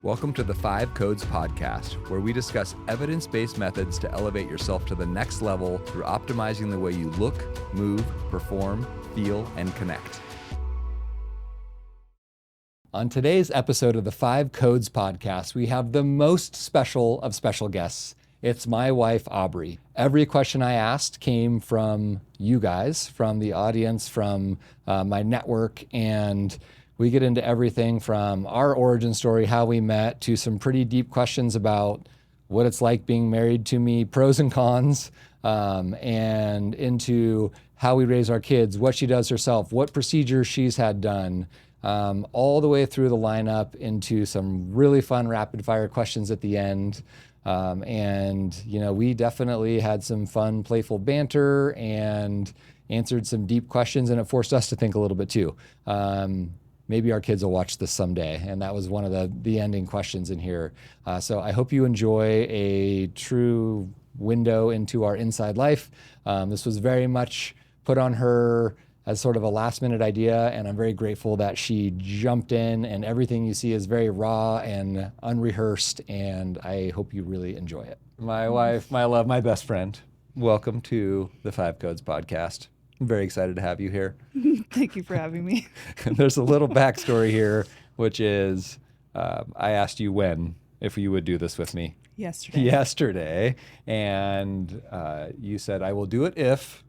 Welcome to the 5 Codes podcast, where we discuss evidence-based methods to elevate yourself to the next level through optimizing the way you look, move, perform, feel, and connect. On today's episode of the 5 Codes podcast, we have the most special of special guests. It's my wife, Aubree. Every question I asked came from you guys, from the audience, from my network, and we get into everything from our origin story, how we met, to some pretty deep questions about what it's like being married to me, pros and cons, and into how we raise our kids, what she does herself, what procedures she's had done, all the way through the lineup into some really fun rapid fire questions at the end. And, you know, we definitely had some fun, playful banter and answered some deep questions, and it forced us to think a little bit too. Maybe our kids will watch this someday. And that was one of the ending questions in here. So I hope you enjoy a true window into our inside life. This was very much put on her as sort of a last minute idea. And I'm very grateful that she jumped in, and everything you see is very raw and unrehearsed. And I hope you really enjoy it. My wife, my love, my best friend. Welcome to the 5 Codes podcast. I'm very excited to have you here. Thank you for having me. There's a little backstory here, which is I asked you if you would do this with me. Yesterday. And you said, I will do it if.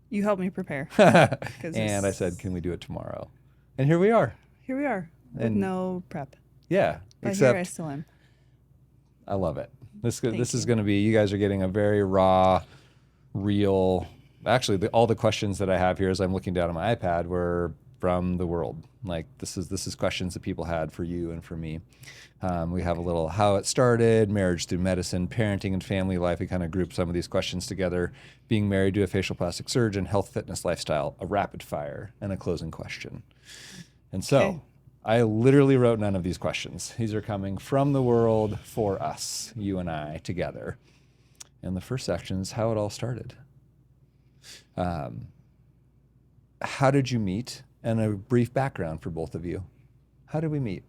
You helped me prepare. And I said, can we do it tomorrow? And here we are. Here we are with no prep. Yeah. But except here I still am. I love it. This is going to be, you guys are getting a very raw, real. Actually, all the questions that I have here as I'm looking down at my iPad were from the world. Like this is questions that people had for you and for me. We have a little how it started, marriage through medicine, parenting and family life. We kind of grouped some of these questions together. Being married to a facial plastic surgeon, health, fitness, lifestyle, a rapid fire, and a closing question. And so Okay. I literally wrote none of these questions. These are coming from the world for us, you and I together. And the first section is how it all started. How did you meet? And a brief background for both of you. How did we meet?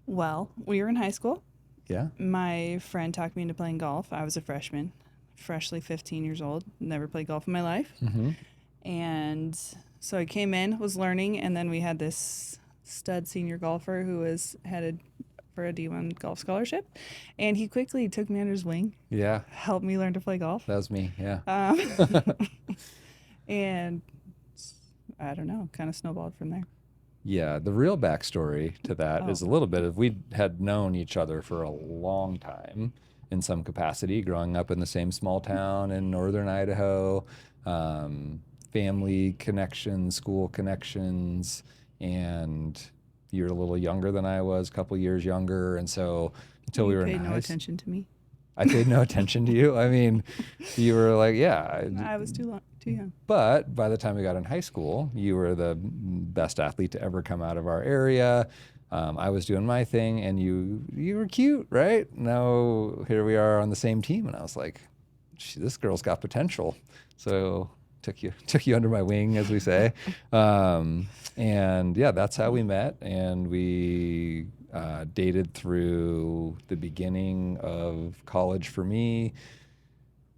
Well, we were in high school. Yeah. My friend talked me into playing golf. I was a freshman, freshly 15 years old, never played golf in my life. Mm-hmm. And so I came in, was learning, and then we had this stud senior golfer who was headed for a D1 golf scholarship. And he quickly took me under his wing, Yeah, helped me learn to play golf. that was me. Yeah. And I don't know, kind of snowballed from there. Yeah. The real backstory to that is a little bit of we had known each other for a long time in some capacity, growing up in the same small town in northern Idaho, family connections, school connections, and you're a little younger than I was, a couple years younger. And so until we were in high school. You paid no attention to me. I paid no attention to you. I mean, you were like, yeah. I was too young. But by the time we got in high school, you were the best athlete to ever come out of our area. I was doing my thing, and you were cute, right? Now here we are on the same team, and I was like, this girl's got potential. So took you under my wing, as we say. And yeah, that's how we met, and we dated through the beginning of college for me.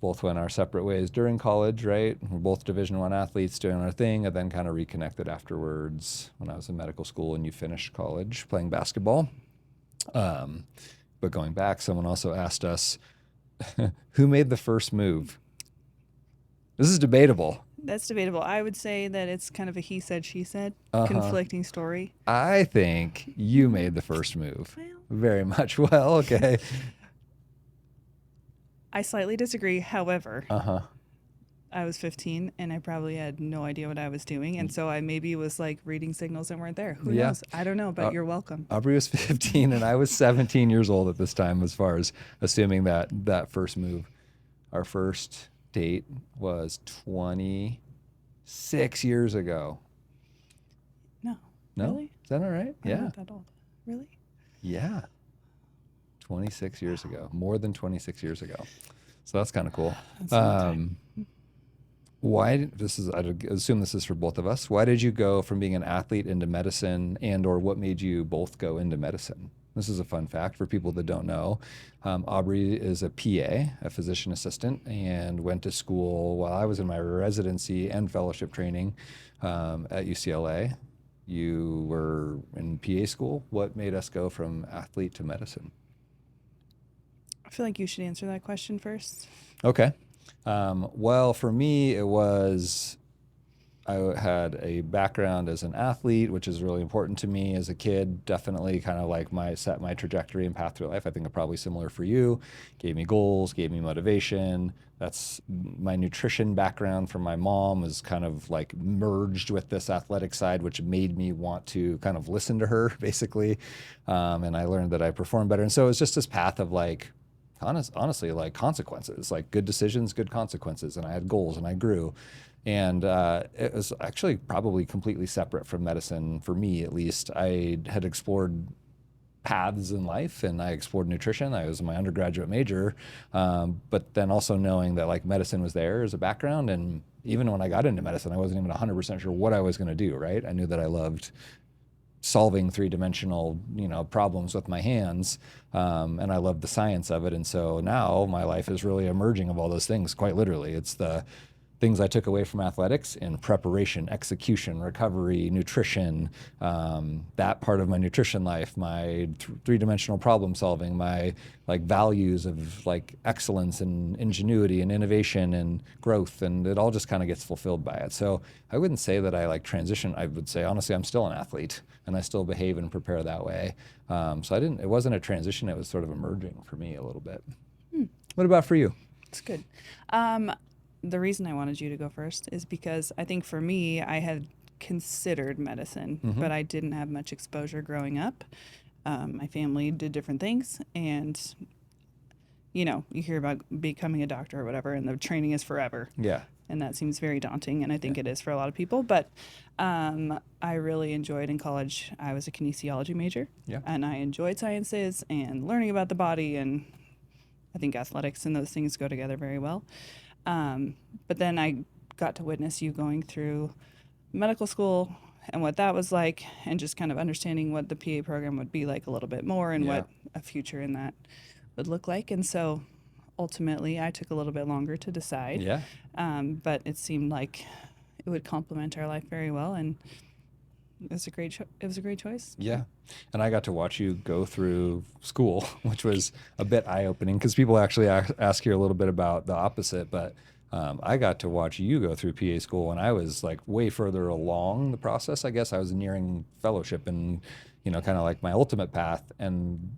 Both went our separate ways during college, right? We're both Division I athletes doing our thing, and then kind of reconnected afterwards when I was in medical school and you finished college playing basketball. But going back, someone also asked us, who made the first move? This is debatable. That's debatable. I would say that it's kind of a he said, she said, conflicting story. I think you made the first move. Well, Very much. Well, okay. I slightly disagree. However, Uh-huh. I was 15 and I probably had no idea what I was doing. And so I maybe was like reading signals that weren't there. Who Yeah. knows? I don't know, but you're welcome. Aubree was 15 and I was 17 years old at this time, as far as assuming that first move. Our first date was 26 years ago. No. No? Really? Is that all right? I'm Yeah. not that old. Really? Yeah. 26 years ago. More than 26 years ago. So that's kind of cool. That's a long time. Why, this is, I'd assume this is for both of us. Why did you go from being an athlete into medicine, and or what made you both go into medicine? This is a fun fact for people that don't know. Aubree is a PA, a physician assistant, and went to school while I was in my residency and fellowship training at UCLA. You were in PA school. What made us go from athlete to medicine? I feel like you should answer that question first. Okay. Well, for me, it was I had a background as an athlete, which is really important to me as a kid. Definitely kind of like set my trajectory and path through life. I think probably similar for you. Gave me goals, gave me motivation. That's my nutrition background from my mom was kind of like merged with this athletic side, which made me want to kind of listen to her basically. And I learned that I performed better. And so it was just this path of like, honestly, like consequences, like good decisions, good consequences. And I had goals and I grew. And it was actually probably completely separate from medicine for me, at least. I had explored paths in life and I explored nutrition. I was my undergraduate major, but then also knowing that like medicine was there as a background. And even when I got into medicine, I wasn't even 100% sure what I was going to do, right? I knew that I loved solving three-dimensional, problems with my hands, and I love the science of it. And so now my life is really emerging of all those things, quite literally. It's the things I took away from athletics in preparation, execution, recovery, nutrition, that part of my nutrition life, my three-dimensional problem solving, my like values of like excellence and ingenuity and innovation and growth, and it all just kind of gets fulfilled by it. So I wouldn't say that I like transition. I would say honestly, I'm still an athlete and I still behave and prepare that way. It wasn't a transition. It was sort of emerging for me a little bit. What about for you? It's good. The reason I wanted you to go first is because I think for me, I had considered medicine, but I didn't have much exposure growing up. My family did different things, and you hear about becoming a doctor or whatever, and the training is forever. Yeah. And that seems very daunting, and I think it is for a lot of people. But I really enjoyed in college. I was a kinesiology major, and I enjoyed sciences and learning about the body, and I think athletics and those things go together very well. But then I got to witness you going through medical school and what that was like, and just kind of understanding what the PA program would be like a little bit more and what a future in that would look like. And so ultimately I took a little bit longer to decide. Yeah. But it seemed like it would complement our life very well, and it was a great choice. Yeah. And I got to watch you go through school, which was a bit eye-opening because people actually ask here a little bit about the opposite, but I got to watch you go through PA school when I was like way further along the process. I guess I was nearing fellowship and, kind of like my ultimate path. And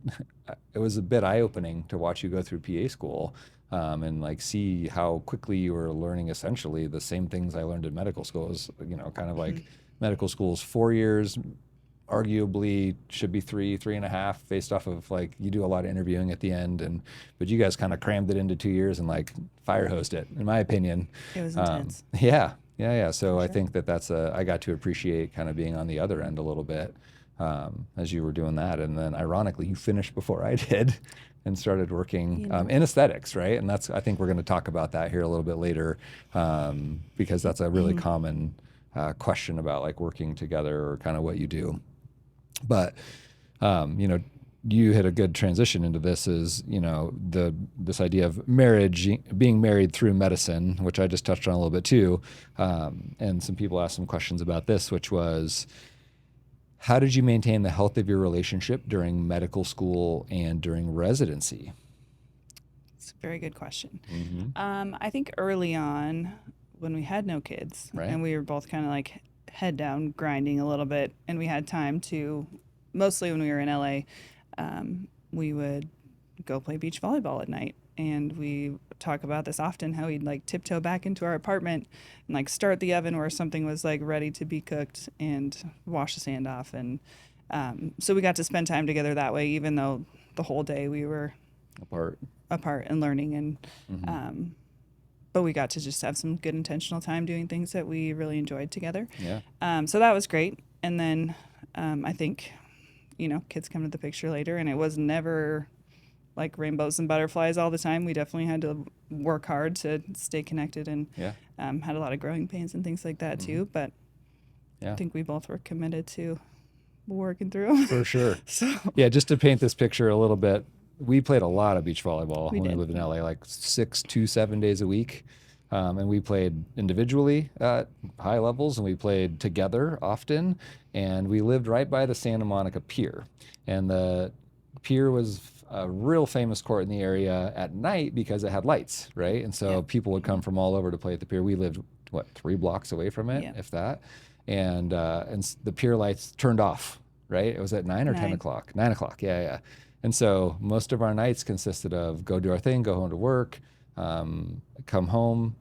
it was a bit eye-opening to watch you go through PA school and like see how quickly you were learning essentially the same things I learned in medical school. It was, kind of like medical school's 4 years, arguably should be 3.5 based off of like you do a lot of interviewing at the end, but you guys kind of crammed it into 2 years and like fire hosed it, in my opinion. It was intense. Yeah. So I sure. think that's I got to appreciate kind of being on the other end a little bit as you were doing that. And then ironically, you finished before I did and started working in aesthetics, right? And I think we're going to talk about that here a little bit later because that's a really common question about like working together or kind of what you do. But, you had a good transition into this is, this idea of marriage, being married through medicine, which I just touched on a little bit too. And some people asked some questions about this, which was, how did you maintain the health of your relationship during medical school and during residency? It's a very good question. I think early on, when we had no kids, Right. and we were both kind of like head down grinding a little bit, and we had time to, mostly when we were in LA, we would go play beach volleyball at night. And we talk about this often, how we'd like tiptoe back into our apartment and like start the oven where something was like ready to be cooked and wash the sand off. And so we got to spend time together that way, even though the whole day we were apart and learning. And but we got to just have some good intentional time doing things that we really enjoyed together. Yeah. So that was great. And then I think, kids come into the picture later, and it was never like rainbows and butterflies all the time. We definitely had to work hard to stay connected, and Yeah. had a lot of growing pains and things like that too. But Yeah. I think we both were committed to working through 'em. For sure. So Yeah, just to paint this picture a little bit, we played a lot of beach volleyball we when we did. lived in LA, like 6 to 7 days a week. And we played individually at high levels, and we played together often. And we lived right by the Santa Monica Pier. And the pier was a real famous court in the area at night because it had lights, right? And so Yeah. people would come from all over to play at the pier. We lived, what, 3 blocks away from it, Yeah. if that. And the pier lights turned off, right? It was at 9 or 10 9. o'clock. 9 o'clock, yeah, yeah. And so most of our nights consisted of go do our thing, go home to work, come home,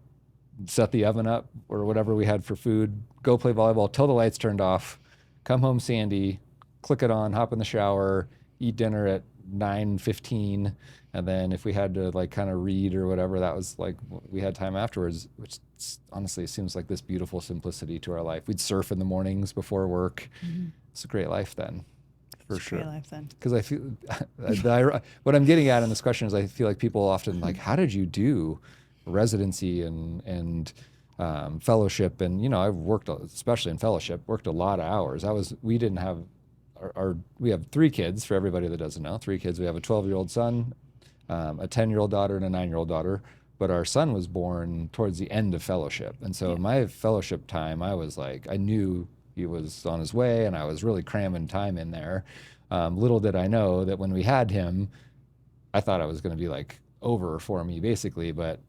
set the oven up or whatever we had for food, go play volleyball till the lights turned off, come home sandy, click it on, hop in the shower, eat dinner at 9:15, and then if we had to like kind of read or whatever, that was like we had time afterwards, which honestly seems like this beautiful simplicity to our life. We'd surf in the mornings before work. It's a great life then, for It's a sure. great life then. Because I feel what I'm getting at in this question is I feel like people often like, how did you do residency and fellowship? And you know, I've worked, especially in fellowship, worked a lot of hours. We didn't have we have 3 kids, for everybody that doesn't know. 3 kids. We have a 12-year-old son, a 10-year-old daughter, and a 9-year-old daughter. But our son was born towards the end of fellowship, and so my fellowship time, I was like, I knew he was on his way, and I was really cramming time in there. Little did I know that when we had him, I thought it was going to be like over for me, basically. But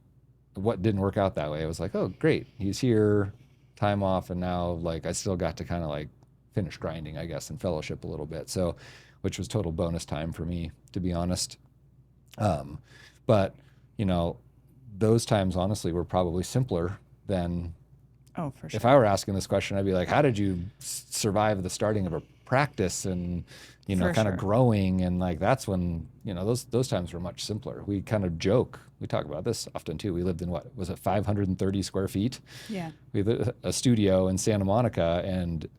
what didn't work out that way? It was like, oh, great, he's here, time off, and now like I still got to kind of like finish grinding, I guess, in fellowship a little bit. So, which was total bonus time for me, to be honest. But you know, those times honestly were probably simpler than Oh, for sure. if I were asking this question. I'd be like, how did you survive the starting of a practice and, you know, For kind of sure. growing? And like, that's when, you know, those times were much simpler. We kind of joke. We talk about this often too. We lived in what was it, 530 square feet? Yeah. We lived a studio in Santa Monica, and it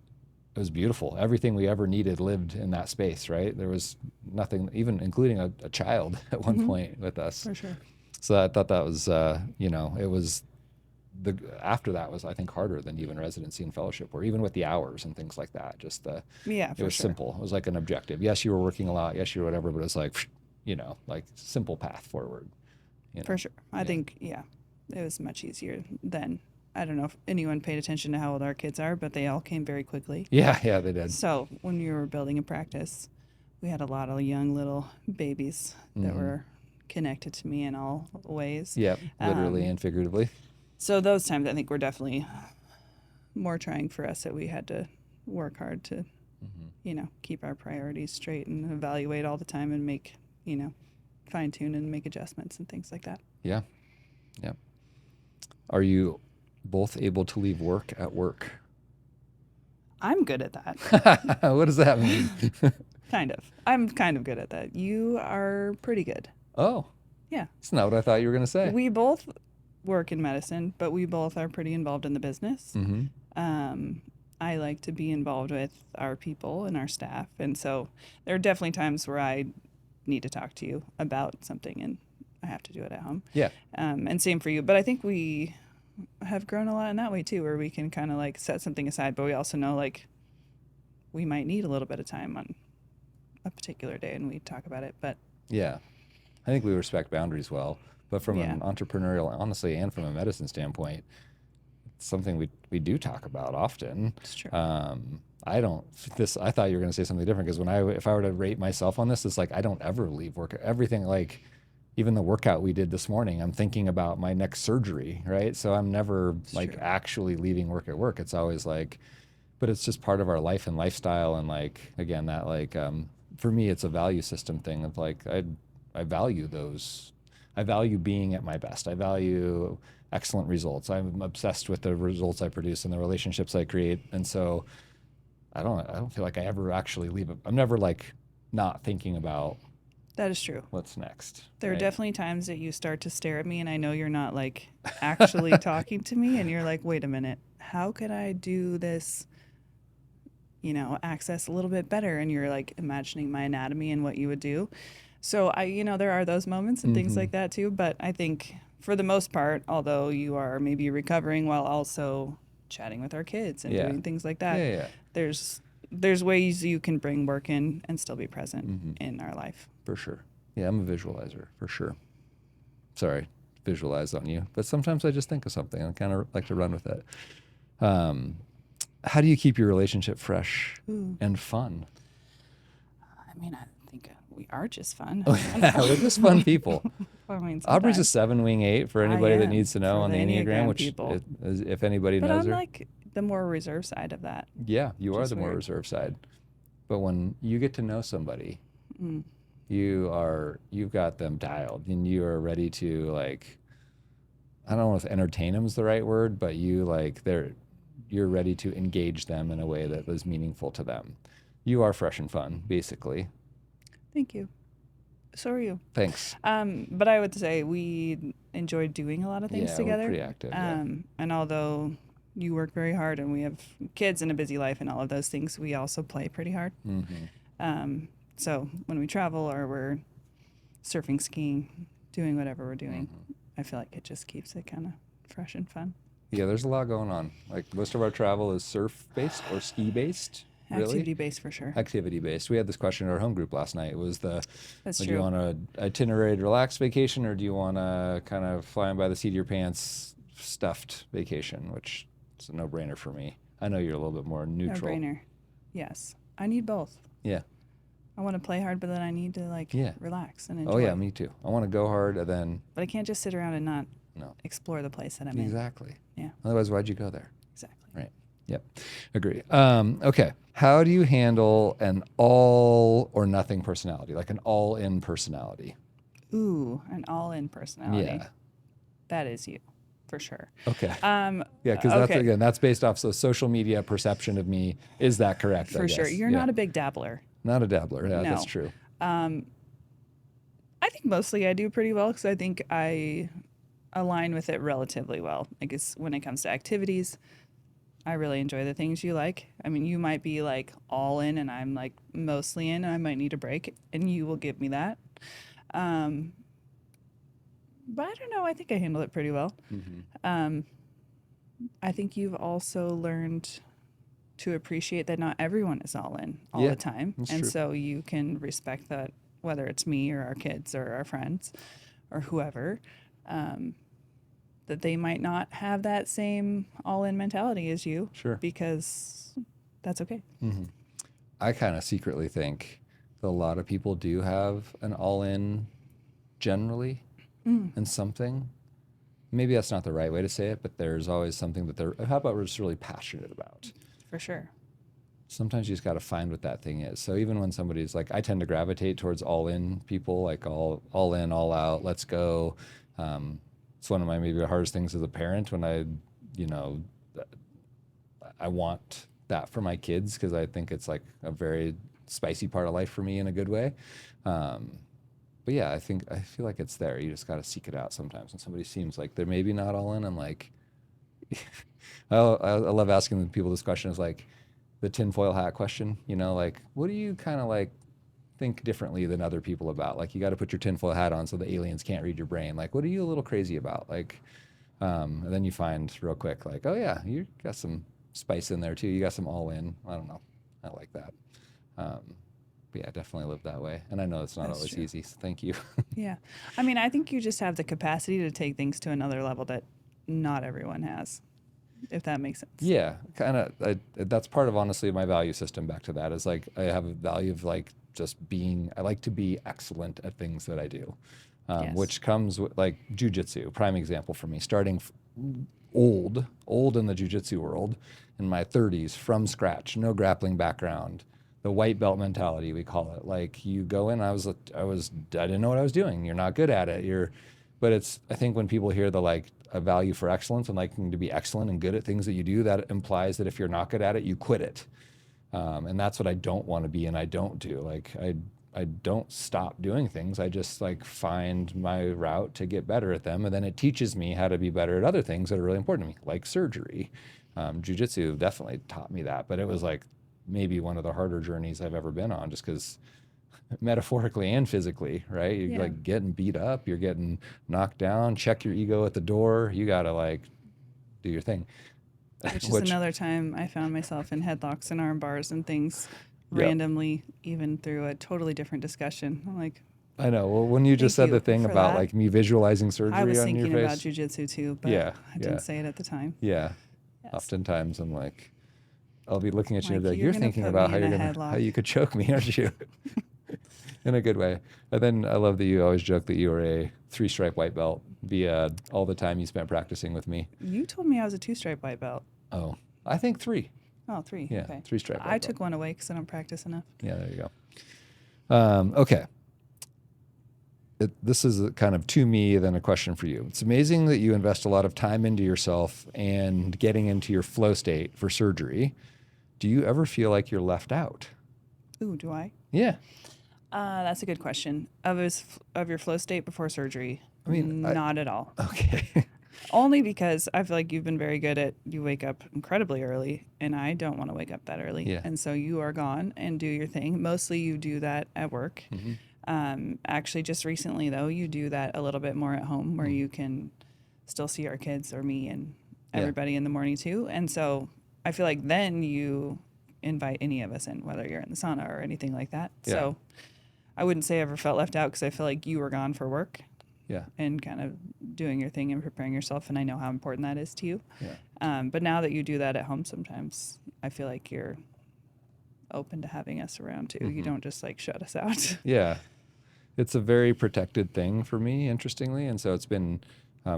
was beautiful. Everything we ever needed lived in that space, right? There was nothing, even including a child at one point with us. For sure. So I thought that was, you know, it was after that was, I think, harder than even residency and fellowship, or even with the hours and things like that. Just Yeah, it for was sure. simple. It was like an objective. Yes, you were working a lot. Yes, you were whatever, but it was like, you know, like simple path forward. You know? For sure. I think, it was much easier then. I don't know if anyone paid attention to how old our kids are, but they all came very quickly. Yeah, yeah, they did. So when we were building a practice, we had a lot of young little babies that were connected to me in all ways. Yep, literally and figuratively. So those times I think were definitely more trying for us, that we had to work hard to, you know, keep our priorities straight and evaluate all the time and make, you know, fine tune and make adjustments and things like that. Yeah, yeah. Are you both able to leave work at work? I'm good at that. What does that mean? Kind of. I'm kind of good at that. You are pretty good. Oh, Yeah. that's not what I thought you were going to say. We both work in medicine, but we both are pretty involved in the business. I like to be involved with our people and our staff. And so there are definitely times where I need to talk to you about something and I have to do it at home. Yeah. And same for you. But I think we have grown a lot in that way too, where we can kind of like set something aside, but we also know like we might need a little bit of time on a particular day and we talk about it. But Yeah. I think we respect boundaries well. But from Yeah. an entrepreneurial, honestly, and from a medicine standpoint, it's something we do talk about often. it's true. I thought you were going to say something different, because if I were to rate myself on this, it's like I don't ever leave work. Everything, like even the workout we did this morning, I'm thinking about my next surgery, right? So I'm never like true. actually leaving work at work. It's always like, but it's just part of our life and lifestyle. And like, again, that like, for me, it's a value system thing of like, I value those. I value being at my best. I value excellent results. I'm obsessed with the results I produce and the relationships I create. And so I don't feel like I ever actually leave it. I'm never like not thinking about That is true. what's next. There are right? definitely times that you start to stare at me and I know you're not like actually talking to me and you're like, wait a minute, how could I do this, you know, access a little bit better? And you're like imagining my anatomy and what you would do. So there are those moments and things like that too. But I think for the most part, although you are maybe recovering while also chatting with our kids and Yeah. doing things like that, Yeah, yeah, there's ways you can bring work in and still be present in our life. for sure. Yeah, I'm a visualizer, for sure. Sorry, visualize on you. But sometimes I just think of something and kind of like to run with it. How do you keep your relationship fresh and fun? I mean, I think we are just fun. We're just fun people. I mean, Aubrey's a sometimes 7-wing 8 for I anybody that am needs to know for on the the Enneagram, Enneagram which people. if anybody But knows I'm her. like the more reserved side of that. Yeah, you are Just the more weird. reserved side. But when you get to know somebody, you've got them dialed and you are ready to, like, I don't know if entertain them is the right word, but you're ready to engage them in a way that is meaningful to them. You are fresh and fun, basically. Thank you. So are you. Thanks. But I would say we enjoy doing a lot of things Yeah, we're together. pretty active. Yeah. And although you work very hard and we have kids and a busy life and all of those things, we also play pretty hard. So when we travel or we're surfing, skiing, doing whatever we're doing, I feel like it just keeps it kind of fresh and fun. Yeah, there's a lot going on. Like most of our travel is surf-based or ski-based. Really? Activity based for sure. Activity-based. We had this question in our home group last night. It was That's do true. you want an itinerary relaxed vacation or do you want a kind of flying by the seat of your pants stuffed vacation, which is a no-brainer for me. I know you're a little bit more neutral. No-brainer. Yes. I need both. Yeah. I want to play hard, but then I need to relax and enjoy. Oh yeah, me too. I want to go hard and then But I can't just sit around and not no. explore the place that I'm in. Exactly. Yeah. Otherwise, why'd you go there? Exactly. Right. Yep. Agree. Okay. How do you handle an all or nothing personality, like an all-in personality? Ooh, an all-in personality. Yeah. That is you, for sure. Okay. Yeah, because okay. that's based off the social media perception of me. Is that correct? For sure. You're not a big dabbler. Not a dabbler. Yeah, No. that's true. I think mostly I do pretty well because I think I align with it relatively well. I guess when it comes to activities, I really enjoy the things you like. I mean, you might be like all in and I'm like mostly in and I might need a break and you will give me that. But I don't know. I think I handle it pretty well. I think you've also learned to appreciate that not everyone is all in all the time. That's and true. so you can respect that, whether it's me or our kids or our friends or whoever, that they might not have that same all-in mentality as you. Sure. Because that's okay. I kind of secretly think that a lot of people do have an all-in generally in something. Maybe that's not the right way to say it, but there's always something that how about we're just really passionate about. For sure. Sometimes you just got to find what that thing is. So even when somebody's like, I tend to gravitate towards all-in people, like all in, all out, let's go. It's one of my maybe the hardest things as a parent when I want that for my kids because I think it's like a very spicy part of life for me in a good way. But yeah, I feel like it's there. You just got to seek it out sometimes. When somebody seems like they're maybe not all in, I'm like, I love asking people this question. Is like the tinfoil hat question. Like what do you kind of like think differently than other people about? Like you got to put your tinfoil hat on so the aliens can't read your brain. Like what are you a little crazy about? Like, and then you find real quick, like, oh yeah, you got some spice in there too. You got some all in. I don't know. I like that. But yeah, I definitely live that way. And I know it's not That's always true. easy. So thank you. Yeah. I mean, I think you just have the capacity to take things to another level that not everyone has, if that makes sense. Yeah, kind of. That's part of honestly my value system. Back to that is like I have a value of like just being. I like to be excellent at things that I do, Yes. which comes with like jujitsu. Prime example for me. Starting old in the jujitsu world, in my 30s from scratch, no grappling background. The white belt mentality, we call it. Like you go in, I didn't know what I was doing. You're not good at it. But I think when people hear the like a value for excellence and liking to be excellent and good at things that you do, that implies that if you're not good at it, you quit it. And that's what I don't want to be, and I don't do. Like I don't stop doing things. I just like find my route to get better at them, and then it teaches me how to be better at other things that are really important to me, like surgery. Jiu-jitsu definitely taught me that, but it was like maybe one of the harder journeys I've ever been on, just because metaphorically and physically, right? You're Yeah. like getting beat up, you're getting knocked down, check your ego at the door. You got to like do your thing. Which is Which, another time I found myself in headlocks and arm bars and things yep, randomly, even through a totally different discussion. I'm like, I know. Well, when you just thank said the you thing for about that. like me visualizing I surgery was on your thinking about face. jujitsu too, but Yeah. I Yeah. didn't say it at the time. Yeah. Yes. Oftentimes I'm like, I'll be looking at you and be Like, like, you're you're going to thinking put about me in a how headlock. you could choke me, aren't you? In a good way. And then I love that you always joke that you were a 3-stripe white belt via all the time you spent practicing with me. You told me I was a 2-stripe white belt. Oh, I think 3. Oh, 3. Yeah, Okay. 3-stripe I white belt. took one away because I don't practice enough. Yeah, there you go. Okay. This is kind of to me, then a question for you. It's amazing that you invest a lot of time into yourself and getting into your flow state for surgery. Do you ever feel like you're left out? Ooh, do I? Yeah. That's a good question. Of your flow state before surgery, I mean, not at all. okay. Only because I feel like you've been very good at you wake up incredibly early, and I don't want to wake up that early. Yeah. And so you are gone and do your thing. Mostly you do that at work. Actually, just recently though, you do that a little bit more at home, where you can still see our kids or me and Yeah. everybody in the morning too. And so I feel like then you invite any of us in, whether you're in the sauna or anything like that. Yeah. So I wouldn't say I ever felt left out because I feel like you were gone for work Yeah. and kind of doing your thing and preparing yourself. And I know how important that is to you. Yeah. But now that you do that at home, sometimes I feel like you're open to having us around too. You don't just like shut us out. Yeah. It's a very protected thing for me, interestingly. And so it's been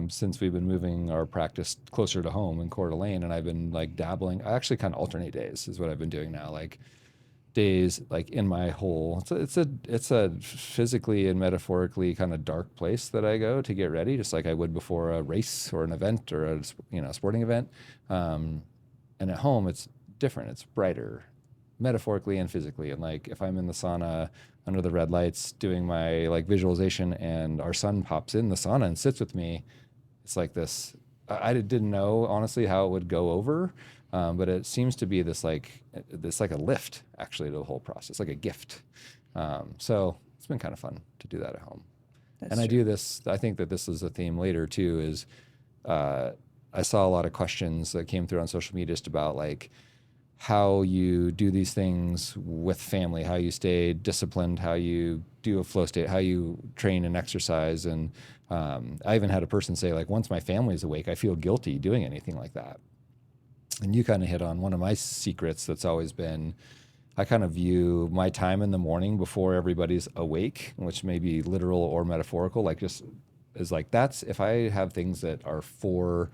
since we've been moving our practice closer to home in Coeur d'Alene, and I've been like dabbling. I actually kind of alternate days is what I've been doing now. Like days like in my hole. It's a physically and metaphorically kind of dark place that I go to get ready, just like I would before a race or an event or a sporting event. And at home, it's different. It's brighter, metaphorically and physically. And like if I'm in the sauna under the red lights doing my like visualization, and our son pops in the sauna and sits with me, it's like this. I didn't know honestly how it would go over. But it seems to be this like a lift actually to the whole process, like a gift. So it's been kind of fun to do that at home. That's And I true. do this. I think that this is a theme later too. Is I saw a lot of questions that came through on social media just about like how you do these things with family, how you stay disciplined, how you do a flow state, how you train and exercise. And I even had a person say like, once my family's awake, I feel guilty doing anything like that. And you kind of hit on one of my secrets that's always been, I kind of view my time in the morning before everybody's awake, which may be literal or metaphorical, like just is like, that's if I have things that are for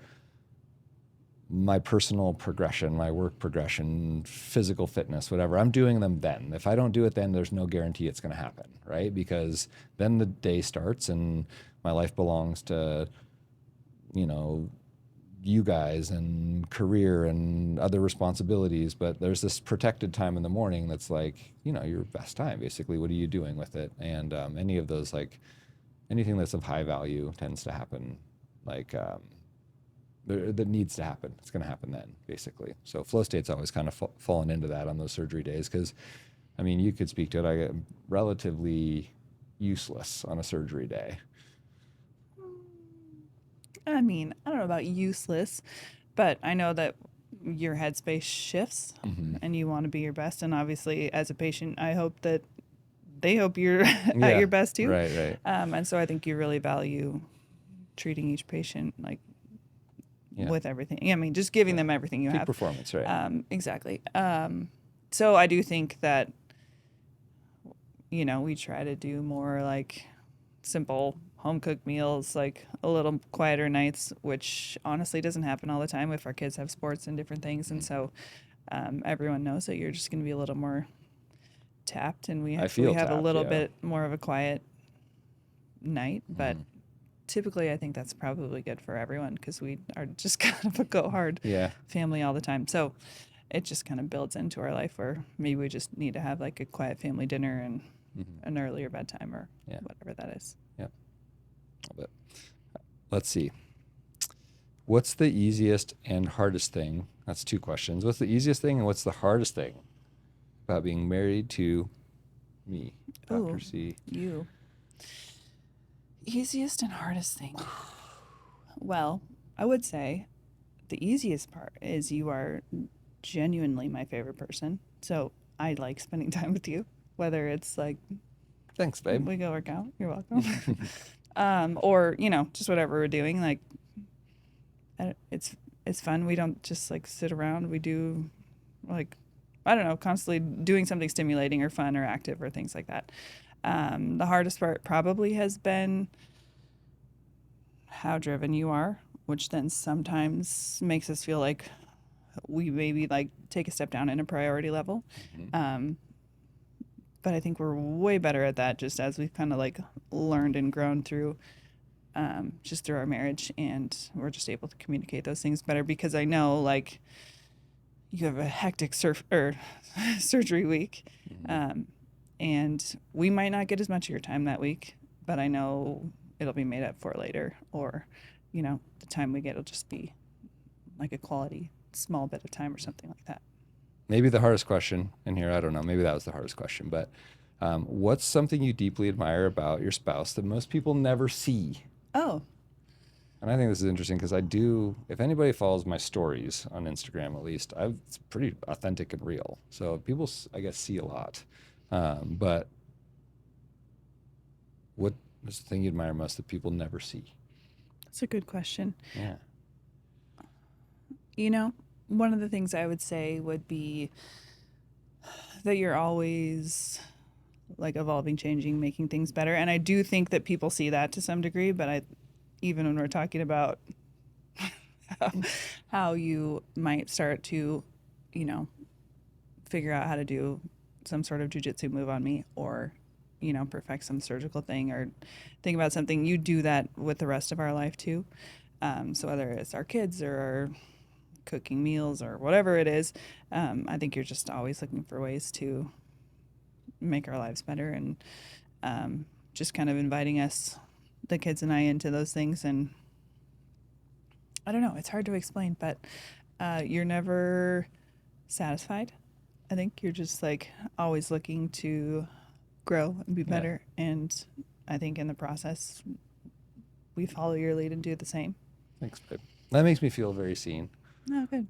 my personal progression, my work progression, physical fitness, whatever, I'm doing them then. If I don't do it then, there's no guarantee it's going to happen, right? Because then the day starts and my life belongs to, you guys and career and other responsibilities, but there's this protected time in the morning that's like, your best time, basically. What are you doing with it? And any of those, like anything that's of high value tends to happen, like that needs to happen. It's going to happen then, basically. So flow state's always kind of fallen into that on those surgery days, because I mean, you could speak to it. I get relatively useless on a surgery day. I mean, I don't know about useless, but I know that your headspace shifts and you want to be your best. And obviously, as a patient, I hope that they hope you're at Yeah, your best too. right. And so I think you really value treating each patient like Yeah. with everything. I mean, just giving them everything you Peak have. performance, right? Exactly. So I do think that, we try to do more like simple home cooked meals, like a little quieter nights, which honestly doesn't happen all the time if our kids have sports and different things. And so everyone knows that you're just going to be a little more tapped, and we I have feel a tapped, little yeah. bit more of a quiet night. But typically I think that's probably good for everyone because we are just kind of a go hard Yeah. family all the time. So it just kind of builds into our life where maybe we just need to have like a quiet family dinner and an earlier bedtime or Yeah. whatever that is. Yep. A little bit. Let's see. What's the easiest and hardest thing? That's 2 questions. What's the easiest thing and what's the hardest thing about being married to Me, Ooh, Dr. C. you. Easiest and hardest thing. Well, I would say the easiest part is you are genuinely my favorite person. So I like spending time with you, whether it's like Thanks, babe. we go work out, you're welcome. Or, just whatever we're doing. Like, it's fun. We don't just like sit around. We do, like, I don't know, constantly doing something stimulating or fun or active or things like that. The hardest part probably has been how driven you are, which then sometimes makes us feel like we maybe like take a step down in a priority level. Um, but I think we're way better at that just as we've kind of like learned and grown through just through our marriage, and we're just able to communicate those things better because I know like you have a hectic surgery week, and we might not get as much of your time that week, but I know it'll be made up for later, or the time we get will just be like a quality small bit of time or something like that. Maybe the hardest question in here, I don't know, maybe that was the hardest question, but what's something you deeply admire about your spouse that most people never see? Oh, And I think this is interesting because if anybody follows my stories on Instagram, at least, it's pretty authentic and real. So people, I guess, see a lot. But what is the thing you admire most that people never see? that's a good question. Yeah. One of the things I would say would be that you're always like evolving, changing, making things better. And I do think that people see that to some degree, but even when we're talking about how you might start to, figure out how to do some sort of jujitsu move on me, or, perfect some surgical thing, or think about something, you do that with the rest of our life too. So whether it's our kids or our cooking meals or whatever it is, I think you're just always looking for ways to make our lives better, and just kind of inviting us, the kids and I, into those things. And I don't know, it's hard to explain, but you're never satisfied. I think you're just like always looking to grow and be better. Yeah. And I think in the process, we follow your lead and do the same. Thanks, babe. That makes me feel very seen. Oh, good.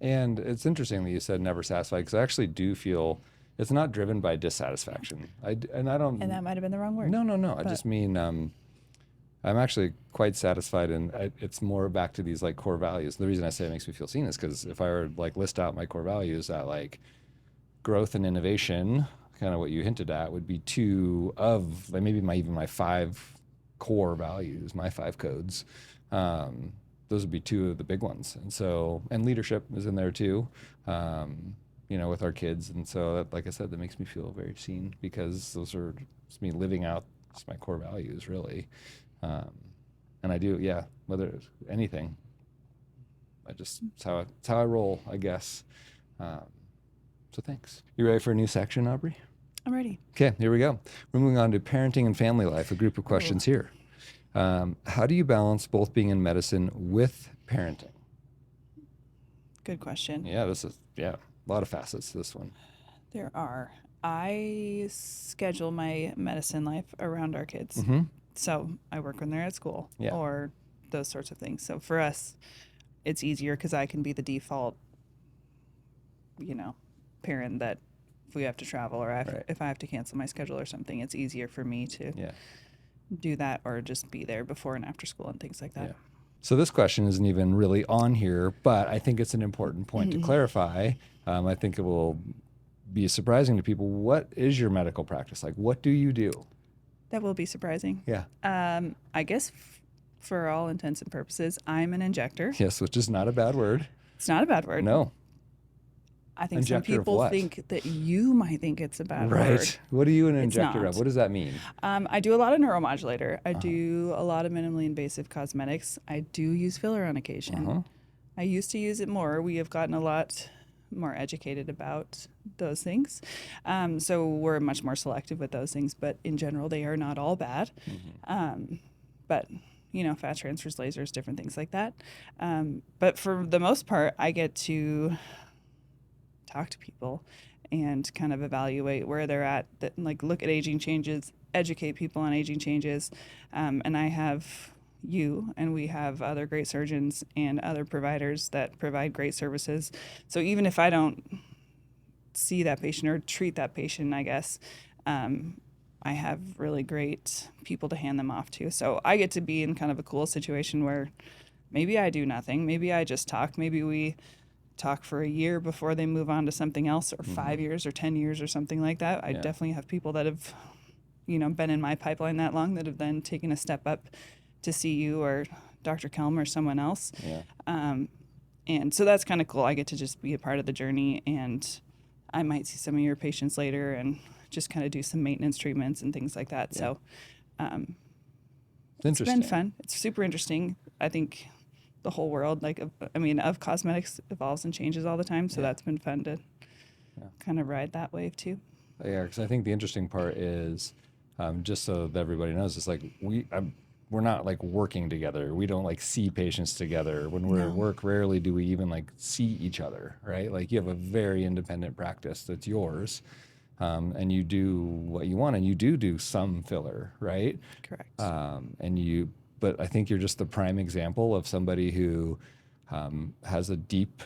And it's interesting that you said never satisfied, because I actually do feel it's not driven by dissatisfaction. And that might have been the wrong word. No. I just mean I'm actually quite satisfied, and it's more back to these like core values. The reason I say it makes me feel seen is because if I were like list out my core values, that like growth and innovation, kind of what you hinted at, would be two of like maybe my 5 core values, my 5 codes. Those would be 2 of the big ones. And leadership is in there too, with our kids. And so that, like I said, that makes me feel very seen, because those are just me living out just my core values, really. And I do, yeah, whether it's anything, it's how I roll, I guess. So thanks. You ready for a new section, Aubree? I'm ready. Okay, here we go. We're moving on to parenting and family life, a group of questions here. How do you balance both being in medicine with parenting? Good question. Yeah, a lot of facets to this one. There are. I schedule my medicine life around our kids. Mm-hmm. So I work when they're at school, or those sorts of things. So for us, it's easier because I can be the default, parent that if we have to travel, or if I have to cancel my schedule or something, it's easier for me to do that, or just be there before and after school and things like that. Yeah. So this question isn't even really on here, but I think it's an important point to clarify. I think it will be surprising to people. What is your medical practice like? What do you do? That will be surprising. Yeah. I guess for all intents and purposes, I'm an injector. Yes, which is not a bad word. It's not a bad word. No. I think injector some people think that you might think it's a bad word. Right. What are you an injector of? What does that mean? I do a lot of neuromodulator. I do a lot of minimally invasive cosmetics. I do use filler on occasion. I used to use it more. We have gotten a lot more educated about those things. So we're much more selective with those things, but in general, they are not all bad. But fat transfers, lasers, different things like that. But for the most part, I get to talk to people and kind of evaluate where they're at, like look at aging changes, educate people on aging changes. And I have you, and we have other great surgeons and other providers that provide great services. So even if I don't see that patient or treat that patient, I guess, I have really great people to hand them off to. So I get to be in kind of a cool situation where maybe I do nothing. Maybe I just talk. Maybe we talk for a year before they move on to something else, or 5 years or 10 years or something like that. I definitely have people that have, been in my pipeline that long that have then taken a step up to see you or Dr. Kelm or someone else. Yeah. And so that's kind of cool. I get to just be a part of the journey, and I might see some of your patients later and just kind of do some maintenance treatments and things like that. So it's been fun. It's super interesting. I think the whole world, of cosmetics evolves and changes all the time. So that's been fun to kind of ride that wave too. Yeah, because I think the interesting part is, just so that everybody knows, it's like we're not like working together. We don't like see patients together. When we're at work, rarely do we even like see each other, right? Like you have a very independent practice that's yours, and you do what you want, and you do some filler, right? Correct. But I think you're just the prime example of somebody who has a deep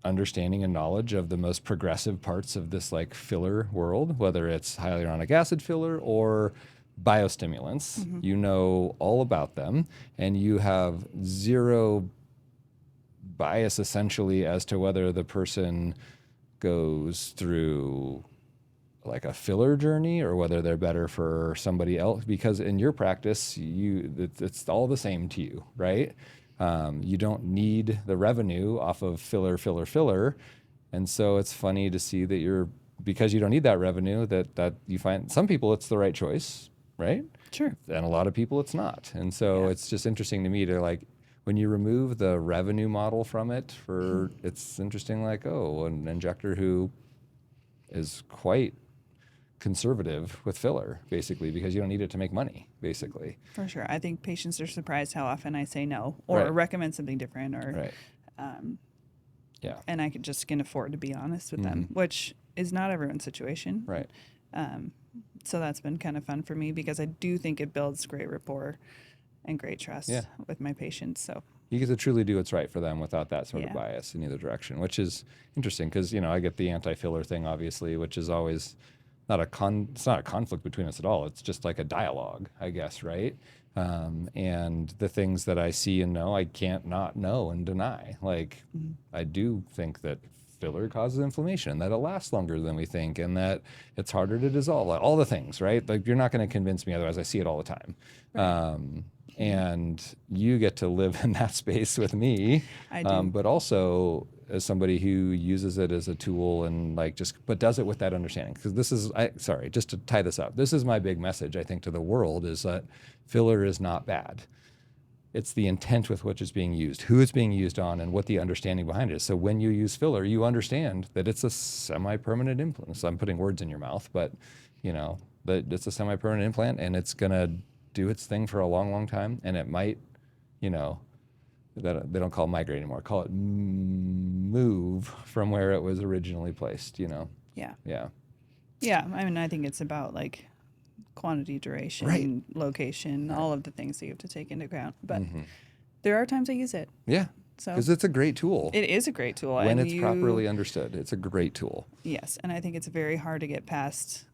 understanding and knowledge of the most progressive parts of this like filler world, whether it's hyaluronic acid filler or biostimulants. You know all about them, and you have zero bias essentially as to whether the person goes through like a filler journey or whether they're better for somebody else, because in your practice it's all the same to you, right? You don't need the revenue off of filler, and so it's funny to see that because you don't need that revenue, that you find some people it's the right choice, right? Sure. And a lot of people it's not. And so it's just interesting to me to like, when you remove the revenue model from it, it's interesting, like, an injector who is quite conservative with filler, basically, because you don't need it to make money, basically. For sure. I think patients are surprised how often I say no or recommend something different, or and I can afford to be honest with them, which is not everyone's situation. Right. So that's been kind of fun for me, because I do think it builds great rapport and great trust with my patients. So you get to truly do what's right for them without that sort of bias in either direction, which is interesting, because I get the anti-filler thing, obviously, which is always it's not a conflict between us at all. It's just like a dialogue, I guess, right? And the things that I see and know, I can't not know and deny. Like, I do think that filler causes inflammation, that it lasts longer than we think, and that it's harder to dissolve, like all the things, right? Like, you're not going to convince me otherwise. I see it all the time. Right. And you get to live in that space with me. I do. But also as somebody who uses it as a tool and but does it with that understanding. Because just to tie this up, this is my big message, I think, to the world, is that filler is not bad. It's the intent with which it's being used, who it's being used on, and what the understanding behind it is. So when you use filler, you understand that it's a semi-permanent implant. So I'm putting words in your mouth, but that it's a semi-permanent implant, and it's going to do its thing for a long, long time. And it might, that they don't call it migrate anymore, call it move from where it was originally placed, Yeah. Yeah. I mean, I think it's about like quantity, duration, location, all of the things that you have to take into account. But there are times I use it. Yeah. Because it's a great tool. It is a great tool. When it's properly understood, it's a great tool. Yes. And I think it's very hard to get past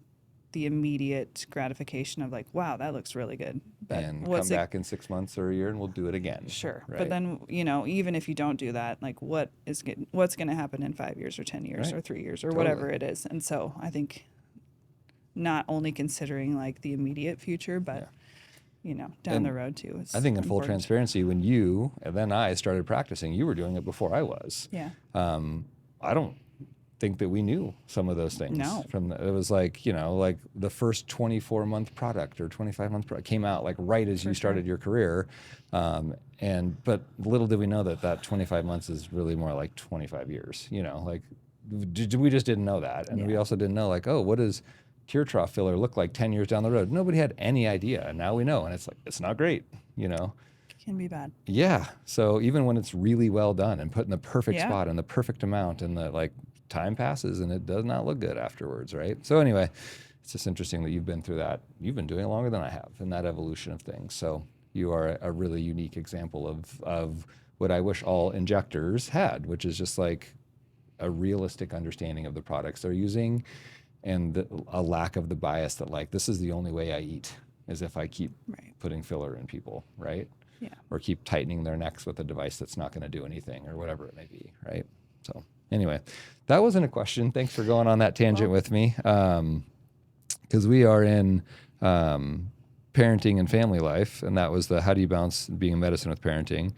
the immediate gratification of like, wow, that looks really good. But and come back in 6 months or a year and we'll do it again. Sure. Right? But then, even if you don't do that, like what's going to happen in 5 years or 10 years or 3 years or whatever it is. And so I think not only considering like the immediate future, but down the road too. I think in full transparency, when you and then I started practicing, you were doing it before I was. Yeah. I don't think that we knew some of those things. No. It was like, like the first 24-month product or 25-month product came out like right as you started your career. But little did we know that 25 months is really more like 25 years, we just didn't know that. And we also didn't know what does tear trough filler look like 10 years down the road? Nobody had any idea. And now we know. And it's like, it's not great, It can be bad. Yeah. So even when it's really well done and put in the perfect spot and the perfect amount and the time passes and it does not look good afterwards, right? So anyway, it's just interesting that you've been through that. You've been doing it longer than I have in that evolution of things. So you are a really unique example of what I wish all injectors had, which is just like a realistic understanding of the products they're using, and a lack of the bias that like, this is the only way I eat, is if I keep putting filler in people, right? Yeah. Or keep tightening their necks with a device that's not going to do anything or whatever it may be, right? So anyway, that wasn't a question. Thanks for going on that tangent with me. Because we are in parenting and family life, and that was the how do you balance being in medicine with parenting.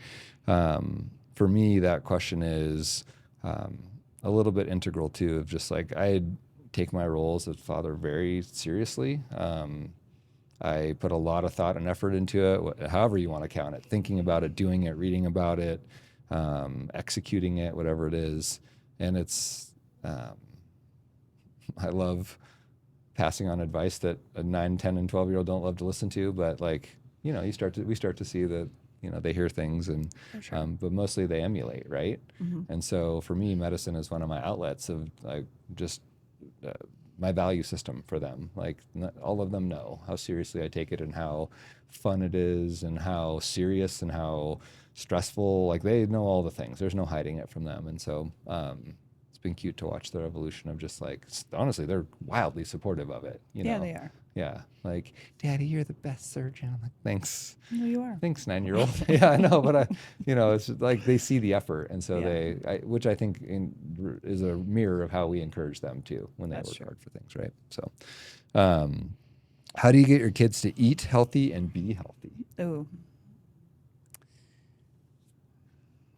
For me, that question is a little bit integral too, of just like I take my role as a father very seriously. I put a lot of thought and effort into it, however you want to count it, thinking about it, doing it, reading about it, executing it, whatever it is. And it's, I love passing on advice that a 9, 10, and 12-year-old don't love to listen to, but like, you know, we start to see that, you know, they hear things and, but mostly they emulate, right? And so for me, medicine is one of my outlets of like just my value system for them. Like all of them know how seriously I take it and how fun it is and how serious and how stressful. Like they know all the things. There's no hiding it from them. And so it's been cute to watch their evolution of just like, honestly, they're wildly supportive of it. You know? Yeah, they are. Yeah. Like, Daddy, you're the best surgeon. I'm like, thanks. No, you are. Thanks, 9-year-old. Yeah, I know, but you know, it's like they see the effort, and so which I think is a mirror of how we encourage them too when they work hard for things, right? So, how do you get your kids to eat healthy and be healthy? Oh,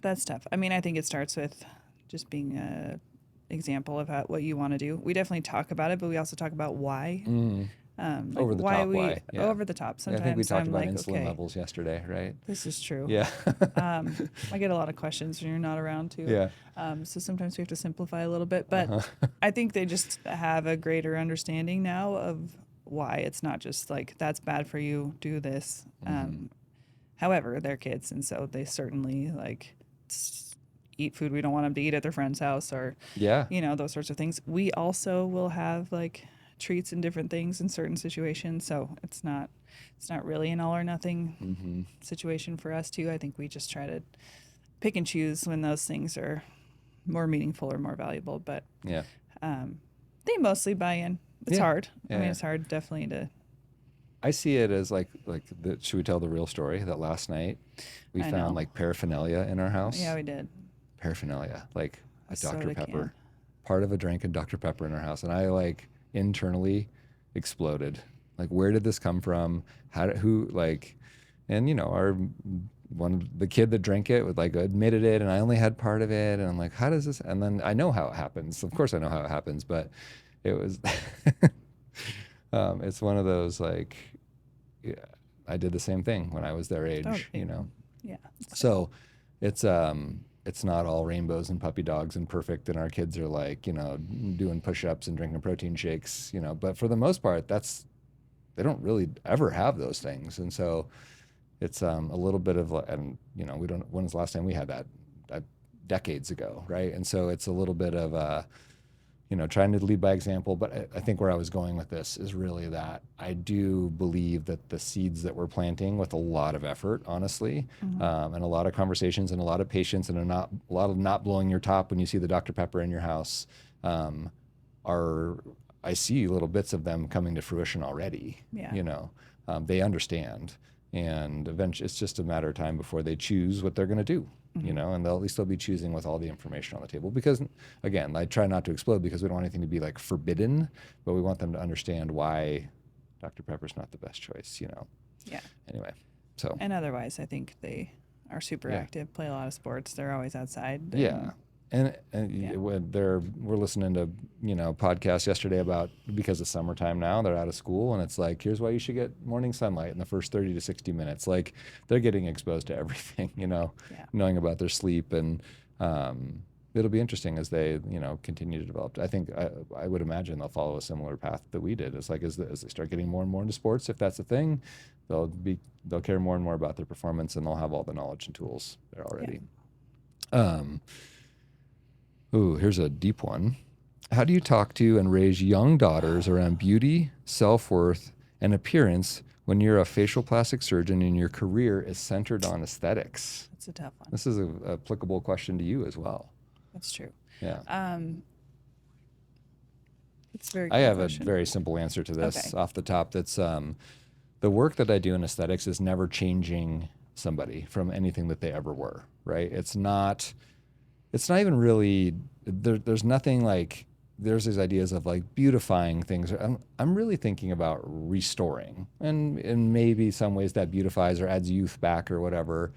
that's tough. I mean, I think it starts with just being a example of what you want to do. We definitely talk about it, but we also talk about why. Like over the top, why? Yeah. Over the top. Sometimes I think we talked about like, insulin levels yesterday, right? This is true. Yeah. I get a lot of questions when you're not around too. Yeah. So sometimes we have to simplify a little bit, but I think they just have a greater understanding now of why it's not just like, that's bad for you, do this. However, they're kids, and so they certainly like eat food we don't want them to eat at their friend's house, or you know, those sorts of things. We also will have like treats and different things in certain situations, so it's not really an all or nothing situation for us too. I think we just try to pick and choose when those things are more meaningful or more valuable, but they mostly buy in. It's hard. I mean, it's hard definitely to. I see it as like should we tell the real story that last night we found like paraphernalia in our house? Yeah, we did. Paraphernalia, like a Dr. soda Pepper, can. part of a drink of Dr. Pepper in our house, and I like internally exploded. Like, where did this come from? And you know, the kid that drank it would like admitted it, and I only had part of it, and I'm like, how does this? And then I know how it happens. Of course I know how it happens, but it was, it's one of those like, I did the same thing when I was their age, you know? Yeah. So it's not all rainbows and puppy dogs and perfect, and our kids are like, you know, doing push-ups and drinking protein shakes, you know, but for the most part, they don't really ever have those things. And so it's a little bit of, and you know, when was the last time we had that? Decades ago, right? And so it's a little bit of you know, trying to lead by example. But I think where I was going with this is really that I do believe that the seeds that we're planting with a lot of effort, honestly, and a lot of conversations and a lot of patience and a lot of not blowing your top when you see the Dr. Pepper in your house, I see little bits of them coming to fruition already. Yeah. You know, they understand, and eventually it's just a matter of time before they choose what they're going to do. You know, and at least they'll be choosing with all the information on the table, because again, I try not to explode because we don't want anything to be like forbidden, but we want them to understand why Dr. Pepper's not the best choice, you know? Yeah. Anyway, so. And otherwise, I think they are super active, play a lot of sports. They're always outside. Yeah. And we're listening to, you know, podcasts yesterday about, because it's summertime now, they're out of school, and it's like, here's why you should get morning sunlight in the first 30 to 60 minutes. Like, they're getting exposed to everything, you know, knowing about their sleep, and it'll be interesting as they, you know, continue to develop. I think I would imagine they'll follow a similar path that we did. It's like as they start getting more and more into sports, if that's a thing, they'll care more and more about their performance, and they'll have all the knowledge and tools there already. Ooh, here's a deep one. How do you talk to and raise young daughters around beauty, self-worth, and appearance when you're a facial plastic surgeon and your career is centered on aesthetics? That's a tough one. This is an applicable question to you as well. That's true. Yeah. It's a very I good have question. a very simple answer to this Okay. off the top. That's the work that I do in aesthetics is never changing somebody from anything that they ever were, right? It's not even really there's nothing like there's these ideas of like beautifying things. I'm really thinking about restoring, and in maybe some ways that beautifies or adds youth back or whatever.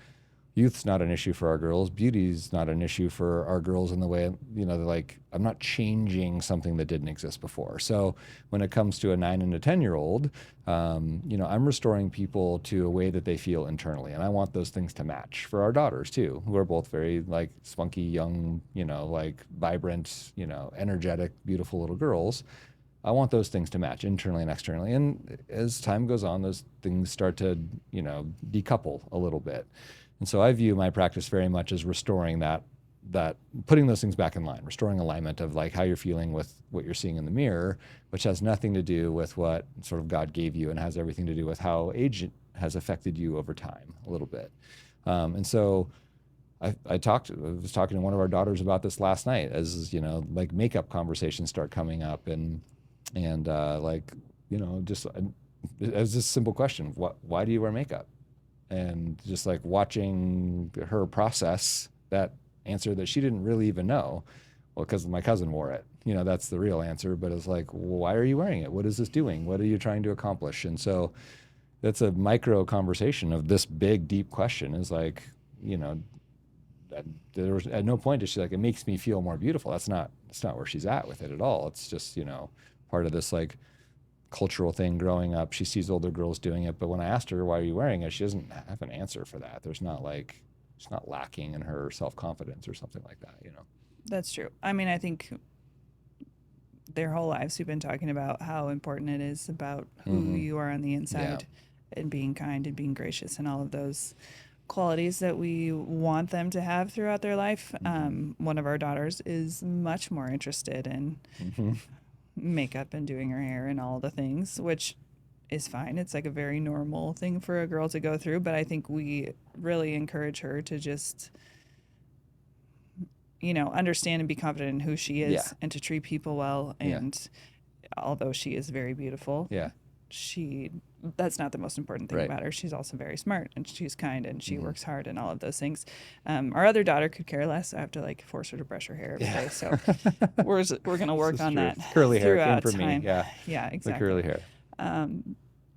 Youth's not an issue for our girls. Beauty's not an issue for our girls in the way, they're like, I'm not changing something that didn't exist before. So when it comes to a 9 and a 10-year-old, I'm restoring people to a way that they feel internally. And I want those things to match for our daughters too, who are both very like spunky, young, like vibrant, energetic, beautiful little girls. I want those things to match internally and externally. And as time goes on, those things start to, decouple a little bit. And so I view my practice very much as restoring that putting those things back in line, restoring alignment of like how you're feeling with what you're seeing in the mirror, which has nothing to do with what sort of God gave you and has everything to do with how age has affected you over time a little bit. And so I was talking to one of our daughters about this last night as, like makeup conversations start coming up and just it was this simple question: why do you wear makeup? And just like watching her process that answer that she didn't really even know. Well, because my cousin wore it. That's the real answer. But it's like, well, why are you wearing it? What is this doing? What are you trying to accomplish? And so that's a micro conversation of this big, deep question is like, there was at no point does she like, it makes me feel more beautiful. That's not where she's at with it at all. It's just, part of this like cultural thing growing up. She sees older girls doing it, but when I asked her why are you wearing it, she doesn't have an answer for that. There's not like it's not lacking in her self-confidence or something like that. That's true. I mean, I think their whole lives we've been talking about how important it is about who you are on the inside and being kind and being gracious and all of those qualities that we want them to have throughout their life. One of our daughters is much more interested in makeup and doing her hair and all the things, which is fine. It's like a very normal thing for a girl to go through, but I think we really encourage her to just understand and be confident in who she is and to treat people well. And although she is very beautiful, that's not the most important thing about her. She's also very smart and she's kind and she works hard and all of those things. Our other daughter could care less. I have to like force her to brush her hair every day. So we're going to work on that curly hair throughout came for time. me. Yeah, exactly. The curly hair.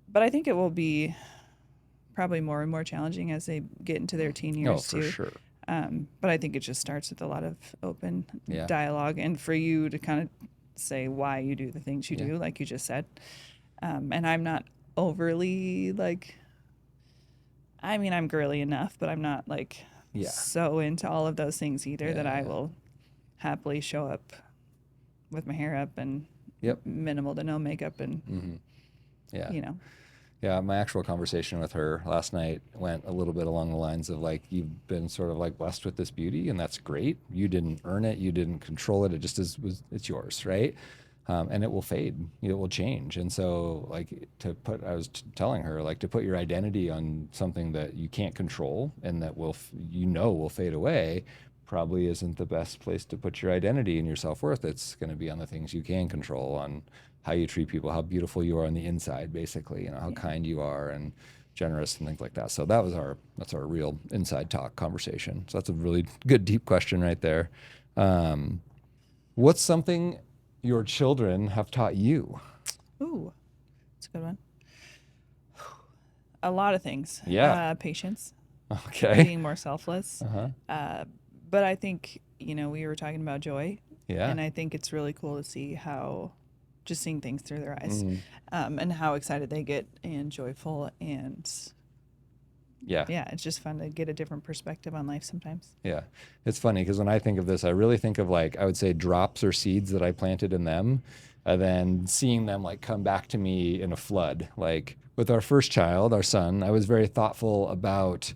But I think it will be probably more and more challenging as they get into their teen years for too. Sure. But I think it just starts with a lot of open dialogue and for you to kind of say why you do the things you do, like you just said. And I'm not overly like, I mean, I'm girly enough, but I'm not like so into all of those things either that I will happily show up with my hair up and minimal to no makeup and, Yeah, my actual conversation with her last night went a little bit along the lines of like, you've been sort of like blessed with this beauty and that's great. You didn't earn it. You didn't control it. It just it's yours, right? And it will fade, it will change. And so like I was telling her like to put your identity on something that you can't control and that will fade away probably isn't the best place to put your identity and your self-worth. It's going to be on the things you can control, on how you treat people, how beautiful you are on the inside, basically, how kind you are and generous and things like that. So that's our real inside talk conversation. So that's a really good, deep question right there. What's something your children have taught you? Ooh, that's a good one. A lot of things. Patience. Okay. Being more selfless. But I think, we were talking about joy. Yeah. And I think it's really cool to see just seeing things through their eyes and how excited they get and joyful. And it's just fun to get a different perspective on life sometimes. Yeah. It's funny because when I think of this, I really think of like, I would say drops or seeds that I planted in them and then seeing them like come back to me in a flood. Like with our first child, our son, I was very thoughtful about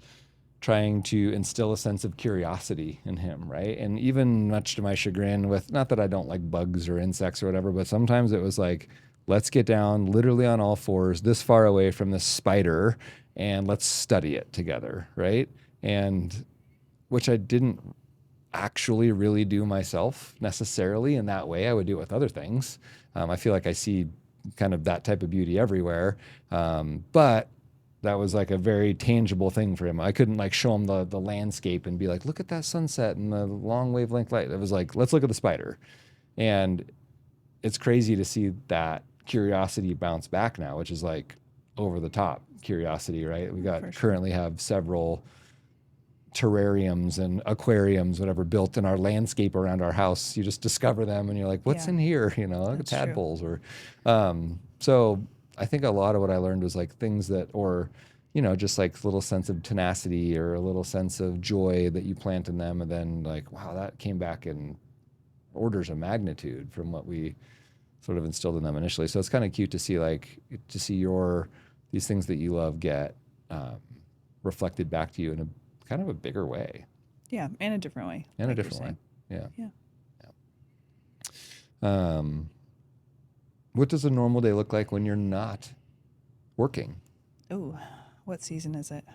trying to instill a sense of curiosity in him, right? And even much to my chagrin, with not that I don't like bugs or insects or whatever, but sometimes it was like, let's get down literally on all fours this far away from this spider and let's study it together, right? And which I didn't actually really do myself necessarily in that way. I would do it with other things. I feel like I see kind of that type of beauty everywhere. But that was like a very tangible thing for him. I couldn't like show him the landscape and be like, look at that sunset and the long wavelength light. It was like, let's look at the spider. And it's crazy to see that curiosity bounce back now, which is like over the top curiosity, right? We got currently have several terrariums and aquariums, whatever, built in our landscape around our house. You just discover them and you're like, what's in here? You know, like tadpoles or, so I think a lot of what I learned was like things that, or, you know, just like a little sense of tenacity or a little sense of joy that you plant in them. And then like, wow, that came back in orders of magnitude from what we sort of instilled in them initially. So it's kind of cute to see these things that you love get reflected back to you in a kind of a bigger way. Yeah, in a different way. In a different way. Yeah. What does a normal day look like when you're not working? Oh, what season is it?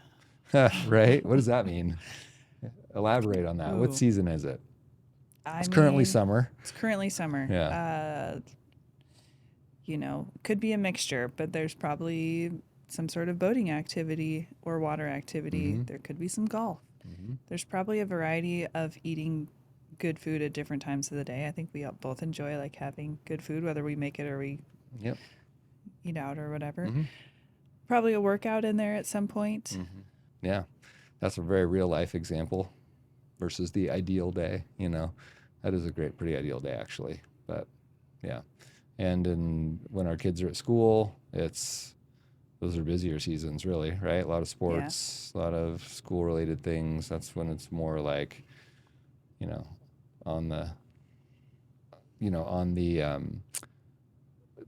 Right? What does that mean? Elaborate on that. Ooh. What season is it? It's currently summer. It's currently summer. Yeah. You know, could be a mixture, but there's probably some sort of boating activity or water activity. Mm-hmm. There could be some golf. Mm-hmm. There's probably a variety of eating good food at different times of the day. I think we both enjoy like having good food, whether we make it or we eat out or whatever. Mm-hmm. Probably a workout in there at some point. Mm-hmm. Yeah, that's a very real life example versus the ideal day. You know, that is a pretty ideal day actually. But yeah, and when our kids are at school, those are busier seasons really, right? A lot of sports, a lot of school related things. That's when it's more like, you know, on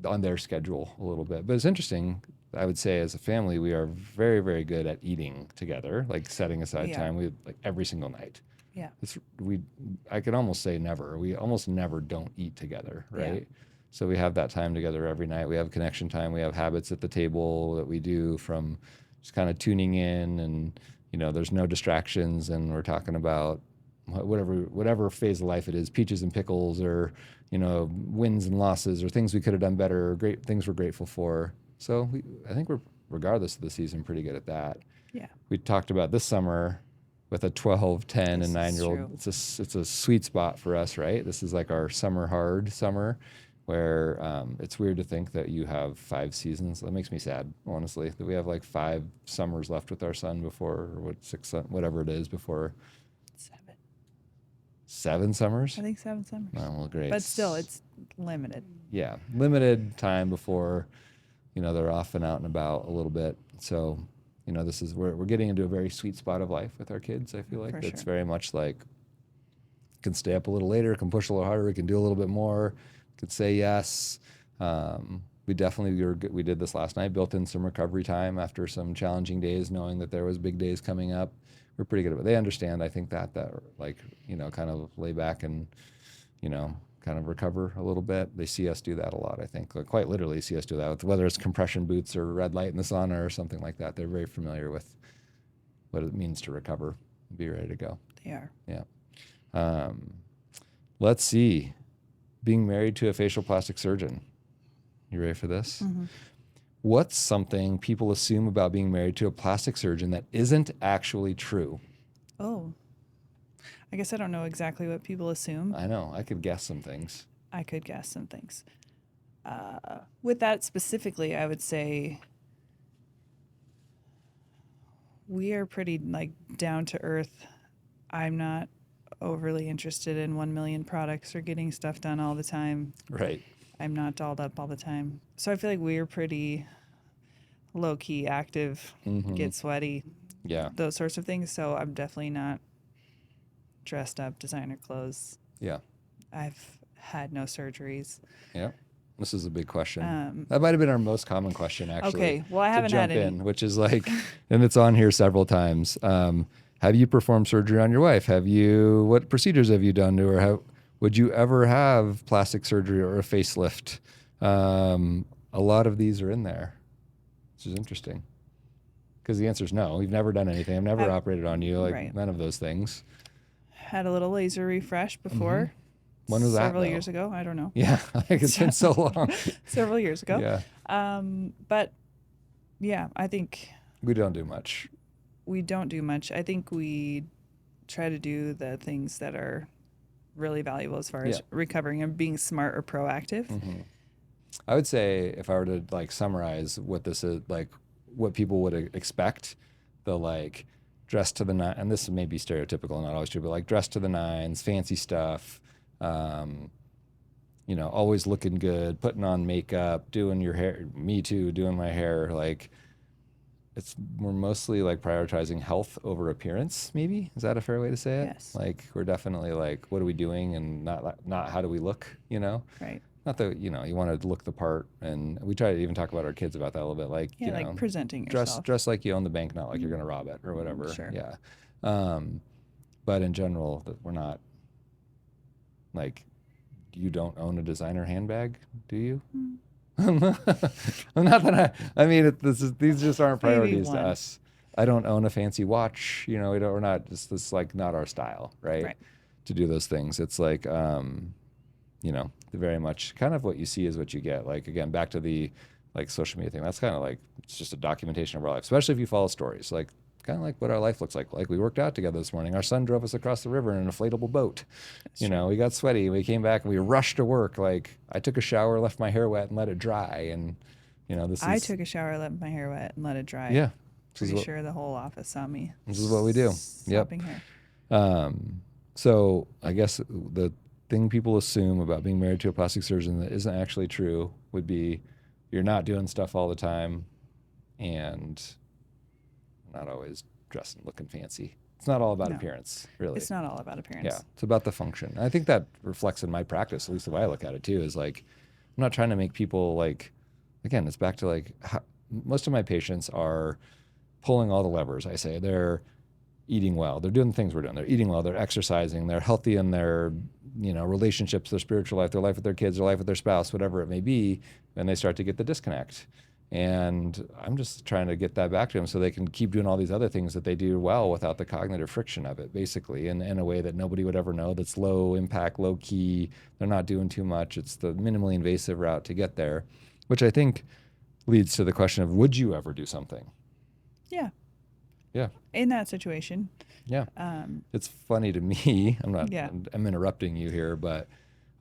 their schedule a little bit. But it's interesting. I would say as a family, we are very, very good at eating together, like setting aside time. We like every single night. Yeah. I could almost say never. We almost never don't eat together, right? Yeah. So we have that time together every night. We have connection time. We have habits at the table that we do from just kind of tuning in, and you know, there's no distractions, and we're talking about whatever phase of life it is, peaches and pickles, or you know, wins and losses, or things we could have done better, or great things we're grateful for. So I think we're, regardless of the season, pretty good at that. Yeah. We talked about this summer with a 12, 10, and 9-year-old. It's a sweet spot for us, right? This is like our hard summer, where it's weird to think that you have 5 seasons. That makes me sad, honestly, that we have like 5 summers left with our son before, or 6, whatever it is, before 7 summers? I think 7 summers. Oh, well, great. But still, it's limited. Yeah, limited time before, you know, they're off and out and about a little bit. So, you know, this is we're getting into a very sweet spot of life with our kids. I feel like it's very much like, can stay up a little later, can push a little harder, we can do a little bit more, could say yes. We did this last night, built in some recovery time after some challenging days, knowing that there was big days coming up. We're pretty good at it. They understand, I think, that like, you know, kind of lay back and, you know, kind of recover a little bit. They see us do that a lot, I think. Like, quite literally see us do that, whether it's compression boots or red light in the sauna or something like that. They're very familiar with what it means to recover and be ready to go. They are. Yeah. Let's see. Being married to a facial plastic surgeon. You ready for this? Mm-hmm. What's something people assume about being married to a plastic surgeon that isn't actually true? Oh, I guess I don't know exactly what people assume. I know. I could guess some things. With that specifically, I would say we are pretty like down to earth. I'm not overly interested in 1 million products or getting stuff done all the time. Right. I'm not dolled up all the time. So I feel like we're pretty low-key, active, get sweaty, those sorts of things. So I'm definitely not dressed up, designer clothes. Yeah. I've had no surgeries. Yeah. This is a big question. That might have been our most common question, actually. Okay. Well, I haven't had any. Which is like, and it's on here several times. have you performed surgery on your wife? What procedures have you done to her? Would you ever have plastic surgery or a facelift? A lot of these are in there, which is interesting. Because the answer is no. We've never done anything. I've never operated on you. Like Right. none of those things. Had a little laser refresh before. When was that, Several though? years ago. I don't know. Yeah, like it's been so long. Several years ago. Yeah, But yeah, I think we don't do much. we don't do much. I think we try to do the things that are really valuable as far as Yeah. recovering and being smart or proactive. Mm-hmm. I would say if I were to like summarize what this is, like what people would expect, the like dress to the nine, and this may be stereotypical, not always true, but like dress to the nines, fancy stuff, always looking good, putting on makeup, doing your hair, me too, doing my hair, like we're mostly like prioritizing health over appearance, maybe. Is that a fair way to say it? Yes. Like we're definitely like, what are we doing and not how do we look, Right. Not that, you want to look the part. And we try to even talk about our kids about that a little bit. Like, Yeah, like presenting yourself. dress like you own the bank, not like you're going to rob it or whatever. Sure. Yeah. But in general, we're not like, you don't own a designer handbag, do you? Not that these just aren't Maybe priorities to one. us. I don't own a fancy watch, we're not, just this like not our style, right? Right. To do those things. It's like, very much kind of what you see is what you get. Like, again, back to the like social media thing. That's kind of like, it's just a documentation of our life, especially if you follow stories, like kind of like what our life looks like. Like we worked out together this morning. Our son drove us across the river in an inflatable boat. We got sweaty. We came back and we rushed to work. Like I took a shower, left my hair wet and let it dry. And I took a shower, let my hair wet, and let it dry. Yeah. Pretty sure the whole office saw me. This is what we do. Yep. Sopping hair. So I guess the thing people assume about being married to a plastic surgeon that isn't actually true would be you're not doing stuff all the time and not always dressed and looking fancy. It's not all about appearance, really. It's not all about appearance. Yeah, it's about the function. And I think that reflects in my practice, at least the way I look at it too, is like I'm not trying to make people like, again, it's back to like most of my patients are pulling all the levers. I say they're eating well, they're doing the things we're doing, they're eating well, they're exercising, they're healthy in their relationships, their spiritual life, their life with their kids, their life with their spouse, whatever it may be, and they start to get the disconnect. And I'm just trying to get that back to them so they can keep doing all these other things that they do well without the cognitive friction of it, basically, in a way that nobody would ever know, that's low impact, low key. They're not doing too much. It's the minimally invasive route to get there, which I think leads to the question of, would you ever do something? Yeah. Yeah. In that situation. Yeah. It's funny to me. Yeah. I'm interrupting you here, but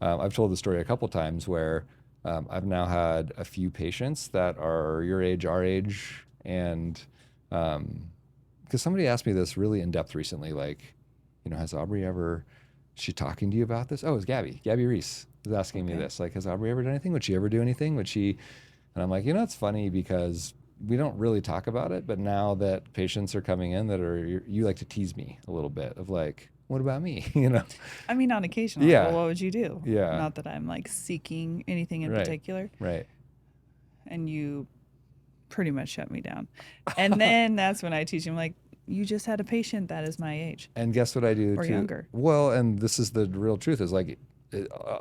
I've told the story a couple times where I've now had a few patients that are your age, our age, and because somebody asked me this really in depth recently, like, has Aubree ever, is she talking to you about this? Oh, it was Gabby Reese was asking me this, like, has Aubree ever done anything? Would she ever do anything? And I'm like, it's funny because we don't really talk about it, but now that patients are coming in that are, you like to tease me a little bit of like, what about me? I mean, on occasion, Yeah. well, what would you do? Yeah. Not that I'm like seeking anything in Right. particular. Right. And you pretty much shut me down. And then that's when I teach him, like, you just had a patient that is my age. And guess what I do Or too? younger. Well, and this is the real truth is like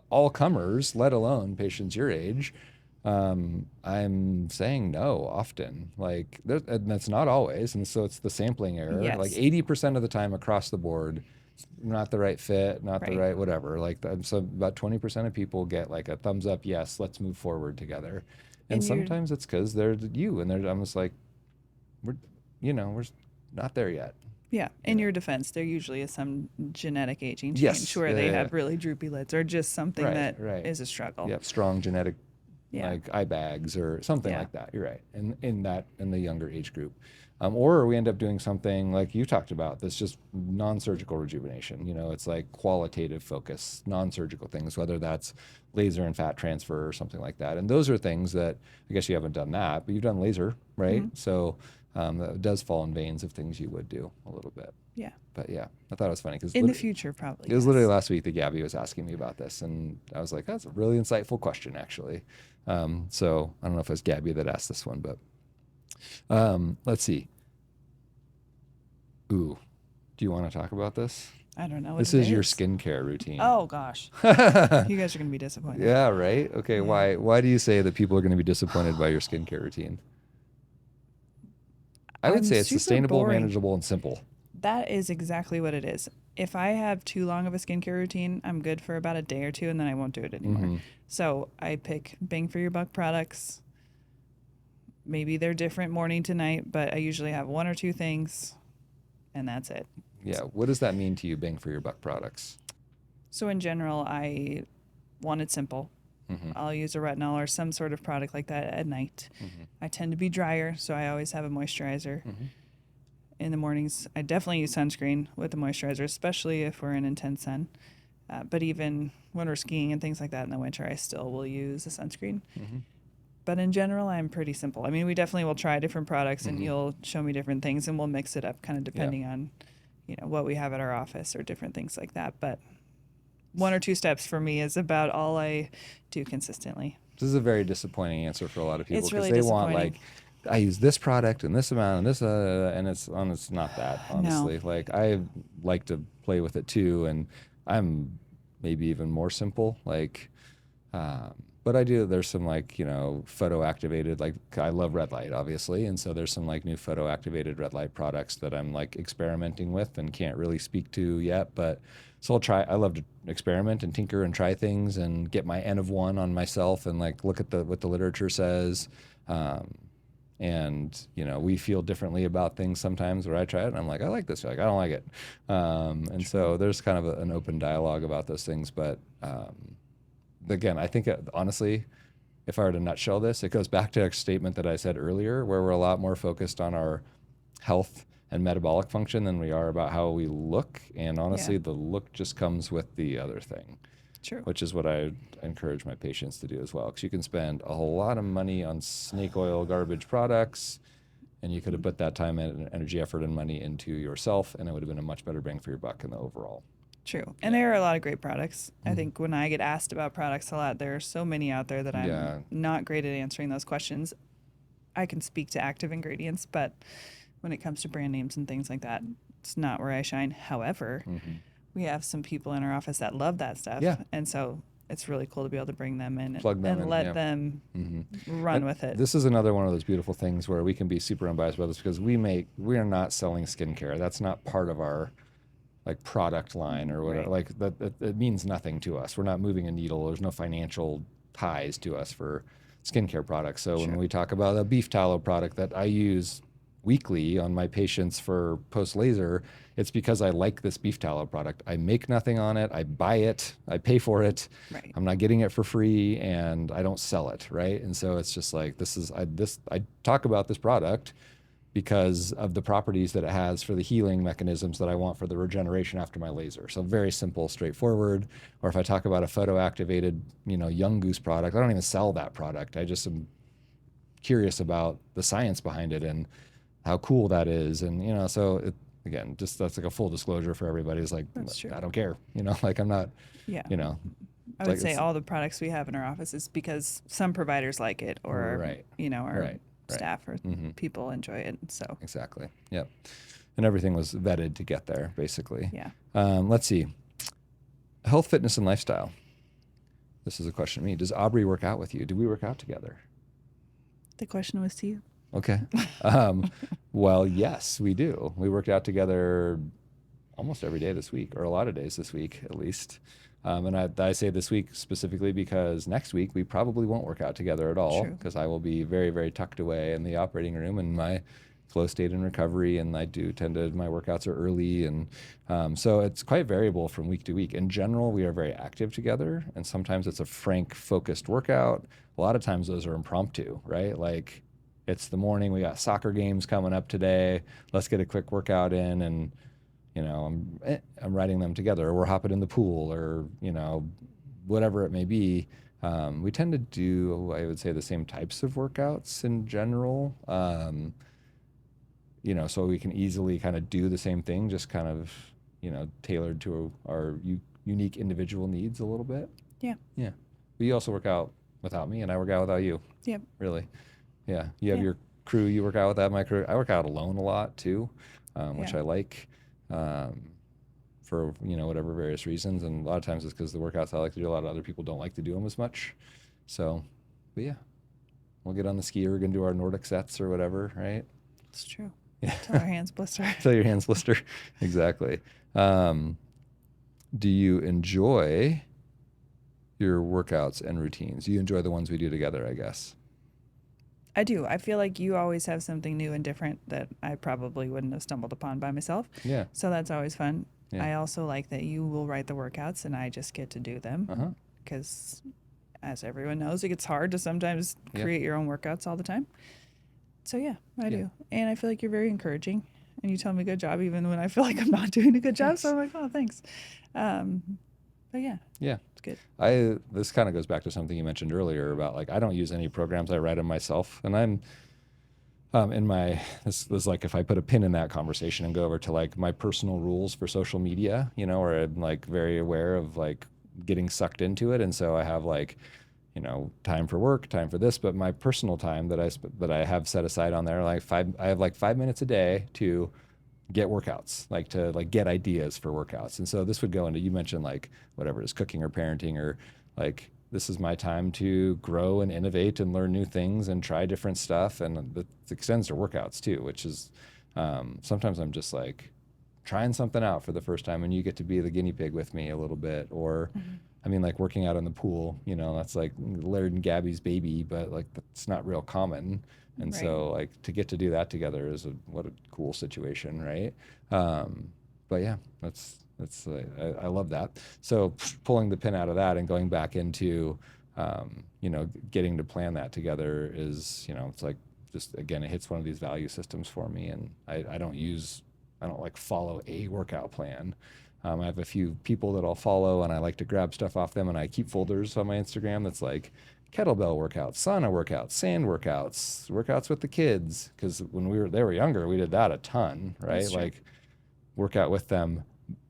all comers, let alone patients your age, I'm saying no often, like and that's not always. And so it's the sampling error. Yes. Like 80% of the time across the board, not the right fit, not the right whatever. Like so about 20% of people get like a thumbs up, yes, let's move forward together. And sometimes it's because they're you and I'm just like, we're not there yet. Yeah. In your defense, there usually is some genetic aging change Yes. where they have really droopy lids or just something that is a struggle. Yep. Strong genetic, like eye bags or something like that. You're right. And in the younger age group. Or we end up doing something like you talked about, that's just non-surgical rejuvenation. It's like qualitative focus, non-surgical things, whether that's laser and fat transfer or something like that. And those are things that, I guess you haven't done that, but you've done laser, right? Mm-hmm. So that does fall in veins of things you would do a little bit. Yeah. But yeah, I thought it was funny because in the future, probably. It was literally last week that Gabby was asking me about this, and I was like, that's a really insightful question, actually. So I don't know if it was Gabby that asked this one, but let's see. Ooh, Do you want to talk about this? I don't know what This it is your is. skincare routine. Oh gosh, you guys are gonna be disappointed. Yeah, right? Okay, Yeah. why do you say that people are going to be disappointed by your skincare routine? I would I'm say it's super sustainable, boring. manageable, and simple. That is exactly what it is. If I have too long of a skincare routine, I'm good for about a day or two and then I won't do it anymore. Mm-hmm. So I pick bang for your buck products. Maybe they're different morning to night, but I usually have one or two things and that's it. Yeah, what does that mean to you, bang for your buck products? So in general, I want it simple. Mm-hmm. I'll use a retinol or some sort of product like that at night. Mm-hmm. I tend to be drier, so I always have a moisturizer. Mm-hmm. In the mornings, I definitely use sunscreen with the moisturizer, especially if we're in intense sun. But even when we're skiing and things like that in the winter, I still will use a sunscreen. Mm-hmm. But in general, I'm pretty simple. I mean, we definitely will try different products, and Mm-hmm. you'll show me different things, and we'll mix it up, kind of Yeah. depending on, what we have at our office or different things like that. But one or two steps for me is about all I do consistently. This is a very disappointing answer for a lot of people It's because really they want disappointing. like, I use this product and this amount and this and it's not that, No. honestly. Like I like to play with it too, and I'm maybe even more simple. Like, but I do. There's some like photo activated. Like I love red light, obviously, and so there's some like new photo activated red light products that I'm like experimenting with and can't really speak to yet. But so I'll try. I love to experiment and tinker and try things and get my N of one on myself and like look at what the literature says. And we feel differently about things sometimes where I try it and I'm like, I like this. You're like, I don't like it. And so there's kind of an open dialogue about those things. But again, I think honestly, if I were to nutshell this, it goes back to a statement that I said earlier, where we're a lot more focused on our health and metabolic function than we are about how we look. And honestly, Yeah. the look just comes with the other thing, True. which is what I encourage my patients to do as well. Because you can spend a whole lot of money on snake oil garbage products, and you could have put that time and energy, effort, and money into yourself, and it would have been a much better bang for your buck in the overall. True. And there are a lot of great products. I think when I get asked about products a lot, there are so many out there that I'm Yeah. not great at answering those questions. I can speak to active ingredients, but when it comes to brand names and things like that, it's not where I shine. However, we have some people in our office that love that stuff. Yeah. And so it's really cool to be able to bring them in Plug them and in, let yeah. them run And with it. This is another one of those beautiful things where we can be super unbiased about this because we are not selling skincare. That's not part of our like product line or whatever. Right. Like that it means nothing to us. We're not moving a needle. There's no financial ties to us for skincare products. So when Sure. we talk about a beef tallow product that I use weekly on my patients for post laser, it's because I like this beef tallow product. I make nothing on it. I buy it. I pay for it. Right. I'm not getting it for free, and I don't sell it, right? And so it's just like I talk about this product because of the properties that it has for the healing mechanisms that I want for the regeneration after my laser. So very simple, straightforward. Or if I talk about a photo activated, Young Goose product, I don't even sell that product. I just am curious about the science behind it and how cool that is. And, so again, just that's like a full disclosure for everybody. It's like, That's true. I don't care, like I'm not, Yeah. I would like say it's- all the products we have in our office is because some providers like it or, Right. our Right. staff or people enjoy it. So, Exactly. Yep. And everything was vetted to get there, basically. yeah. Let's see. Health, fitness, and lifestyle. This is a question to me. Does Aubree work out with you? Do we work out together? The question was to you. Okay. Well, yes, we do. We worked out together almost every day this week, or a lot of days this week, at least. And I say this week specifically because next week we probably won't work out together at all True. because I will be very, very tucked away in the operating room in my flow state and recovery. And my workouts are early. And so it's quite variable from week to week. In general, we are very active together. And sometimes it's a frank, focused workout. A lot of times those are impromptu, right? Like it's the morning, we got soccer games coming up today. Let's get a quick workout in and I'm riding them together, or we're hopping in the pool, or whatever it may be. We tend to do, I would say, the same types of workouts in general. So we can easily kind of do the same thing, just kind of tailored to our unique individual needs a little bit. Yeah. Yeah. But you also work out without me, and I work out without you. Yep. Really. Yeah. You have Yeah. your crew. You work out without my crew. I work out alone a lot too, which Yeah. I like. for, whatever various reasons. And a lot of times it's because the workouts I like to do, a lot of other people don't like to do them as much. So, but yeah, we'll get on the ski. We're going to do our Nordic sets or whatever, right? It's true. Yeah. Till our hands blister. Till your hands blister. Exactly. Do you enjoy your workouts and routines? You enjoy the ones we do together, I guess. I do. I feel like you always have something new and different that I probably wouldn't have stumbled upon by myself. Yeah. So that's always fun. Yeah. I also like that you will write the workouts and I just get to do them. Because as everyone knows, it gets hard to sometimes create your own workouts all the time. So yeah, I do. And I feel like you're very encouraging and you tell me good job even when I feel like I'm not doing a good job. So I'm like, oh, thanks. But yeah. Yeah. It's good. This kind of goes back to something you mentioned earlier about like, I don't use any programs. I write them myself, and I'm this is like if I put a pin in that conversation and go over to like my personal rules for social media, where I'm like very aware of like getting sucked into it. And so I have like, time for work, time for this, but my personal time that I have set aside on there, I have like 5 minutes a day to get workouts, like to like get ideas for workouts. And so this would go into, you mentioned like whatever it is, cooking or parenting, or like, this is my time to grow and innovate and learn new things and try different stuff. And it extends to workouts too, which is sometimes I'm just like trying something out for the first time and you get to be the guinea pig with me a little bit. Or I mean, like working out in the pool, that's like Laird and Gabby's baby, but like that's not real common. And so like to get to do that together is what a cool situation, right? But yeah, I love that. So pulling the pin out of that and going back into, getting to plan that together is, it's like just, again, it hits one of these value systems for me. And I don't like follow a workout plan. I have a few people that I'll follow and I like to grab stuff off them, and I keep folders on my Instagram that's like kettlebell workouts, sauna workouts, sand workouts, workouts with the kids. Because when they were younger, we did that a ton, right? Like work out with them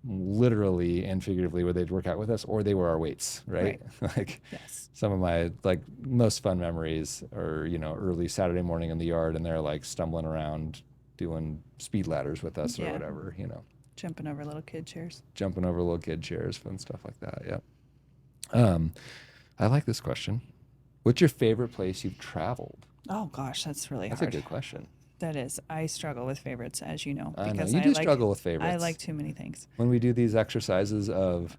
literally and figuratively, where they'd work out with us or they were our weights, right? Like some of my like most fun memories are, early Saturday morning in the yard and they're like stumbling around doing speed ladders with us or whatever, Jumping over little kid chairs, fun stuff like that. Yeah. I like this question. What's your favorite place you've traveled? Oh gosh, that's really hard. That's a good question. That is. I struggle with favorites, as you know. I know. You do struggle with favorites. I like too many things. When we do these exercises of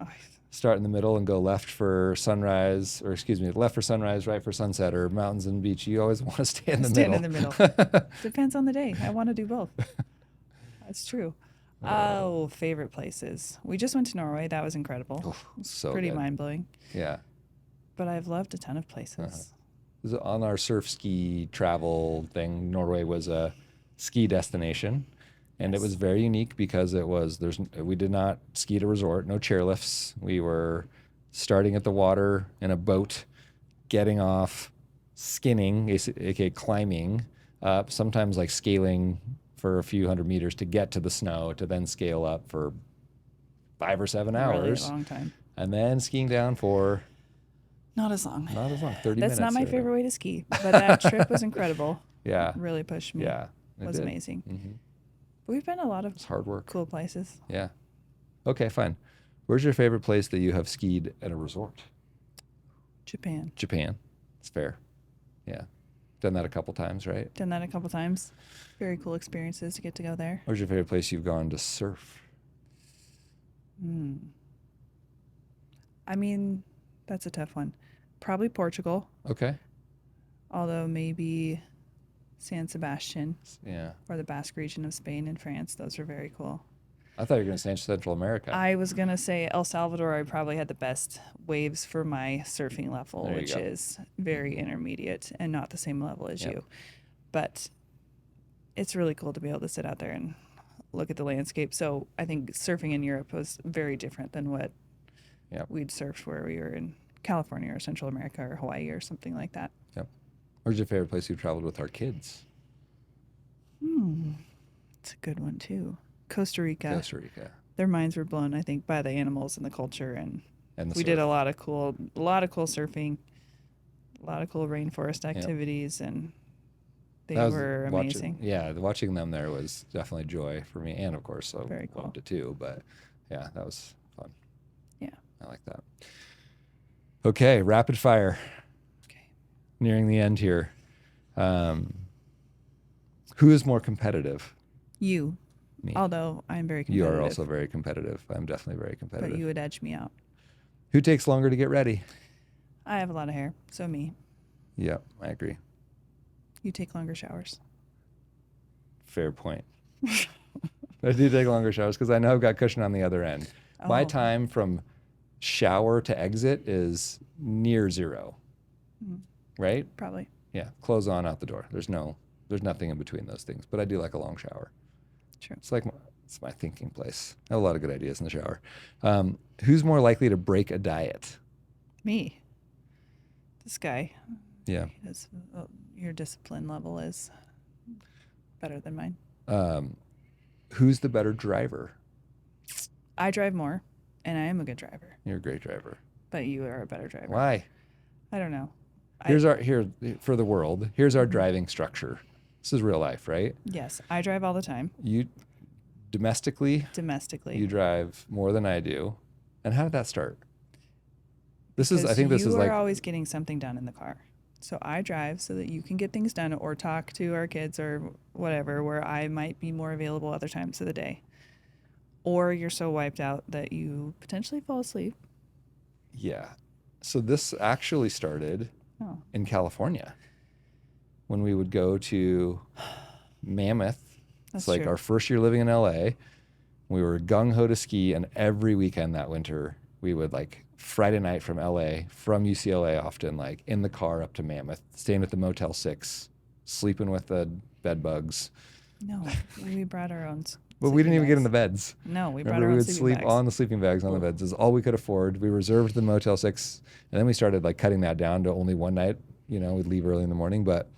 start in the middle and go left for sunrise, left for sunrise, right for sunset, or mountains and beach, you always want to stay in the middle. Stand in the middle. Depends on the day. I want to do both. That's true. Oh, favorite places. We just went to Norway. That was incredible. Oh, so pretty good. mind-blowing. Yeah. But I've loved a ton of places. On our surf ski travel thing, Norway was a ski destination, and it was very unique because we did not ski at a resort, no chairlifts. We were starting at the water in a boat, getting off, skinning, aka climbing up, sometimes like scaling for a few hundred meters to get to the snow, to then scale up for 5 or 7 hours. Really a long time. And then skiing down for... Not as long. 30 minutes. That's not my favorite way to ski, but that trip was incredible. Yeah. It really pushed me. Yeah. It was amazing. Mm-hmm. We've been a lot of hard work. Cool places. Yeah. Okay, fine. Where's your favorite place that you have skied at a resort? Japan. It's fair. Yeah. Done that a couple times, right? Done that a couple times. Very cool experiences to get to go there. Where's your favorite place you've gone to surf? I mean, that's a tough one. Probably Portugal. Okay. Although maybe San Sebastian. Yeah. Or the Basque region of Spain and France. Those are very cool. I thought you were going to say Central America. I was going to say El Salvador. I probably had the best waves for my surfing level, which is very intermediate and not the same level as you. But it's really cool to be able to sit out there and look at the landscape. So I think surfing in Europe was very different than what we'd surfed where we were in California or Central America or Hawaii or something like that. Yep. Where's your favorite place you've traveled with our kids? It's a good one too. Costa Rica. Their minds were blown, I think, by the animals and the culture, and we did a lot of cool surfing, a lot of cool rainforest activities, and They That was were amazing. watching them there was definitely joy for me, and of course I Very cool. loved it too. But yeah, that was fun. Yeah. I like that. Okay, rapid fire. Okay. Nearing the end here. Who is more competitive? You. Me. Although I'm very You competitive. are also very competitive. I'm definitely very competitive. But you would edge me out. Who takes longer to get ready? I have a lot of hair, so me. Yeah, I agree. You take longer showers. Fair point. I do take longer showers because I know I've got cushion on the other end. My Oh. time from shower to exit is near zero, right? Probably. Yeah, clothes on, out the door. There's nothing in between those things. But I do like a long shower. True. It's my thinking place. I have a lot of good ideas in the shower. Who's more likely to break a diet? Me. This guy. Yeah. Your discipline level is better than mine. Who's the better driver? I drive more, and I am a good driver. You're a great driver. But you are a better driver. Why? I don't know. Here for the world. Here's our driving structure. This is real life, right? Yes, I drive all the time. You domestically, you drive more than I do. And how did that start? I think this is you like are always getting something done in the car. So I drive so that you can get things done or talk to our kids or whatever, where I might be more available other times of the day. Or you're so wiped out that you potentially fall asleep. Yeah. So this actually started in California when we would go to Mammoth. It's like our first year living in LA. We were gung-ho to ski, and every weekend that winter we would like Friday night from LA, from UCLA often, like in the car up to Mammoth, staying at the Motel 6, sleeping with the bed bugs. No, we brought our own. But we didn't even get in the beds. No, we brought Remember, our own we would sleep on the sleeping bags on the beds. Is all we could afford. We reserved the Motel 6, and then we started like cutting that down to only one night. You know, we'd leave early in the morning, but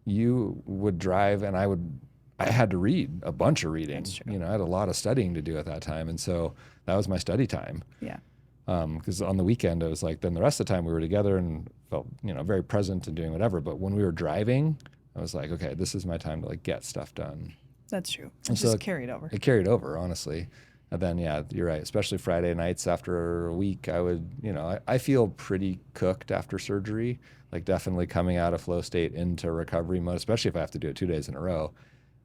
you would drive, and I had to read a bunch of reading. That's true. You know, I had a lot of studying to do at that time, and so that was my study time. Yeah. Because on the weekend, it was like, then the rest of the time we were together and felt, you know, very present and doing whatever. But when we were driving, I was like, okay, this is my time to like get stuff done. That's true. And It just carried over. It carried over, honestly. And then, yeah, you're right. Especially Friday nights after a week, I would, you know, I feel pretty cooked after surgery, like definitely coming out of flow state into recovery mode, especially if I have to do it 2 days in a row.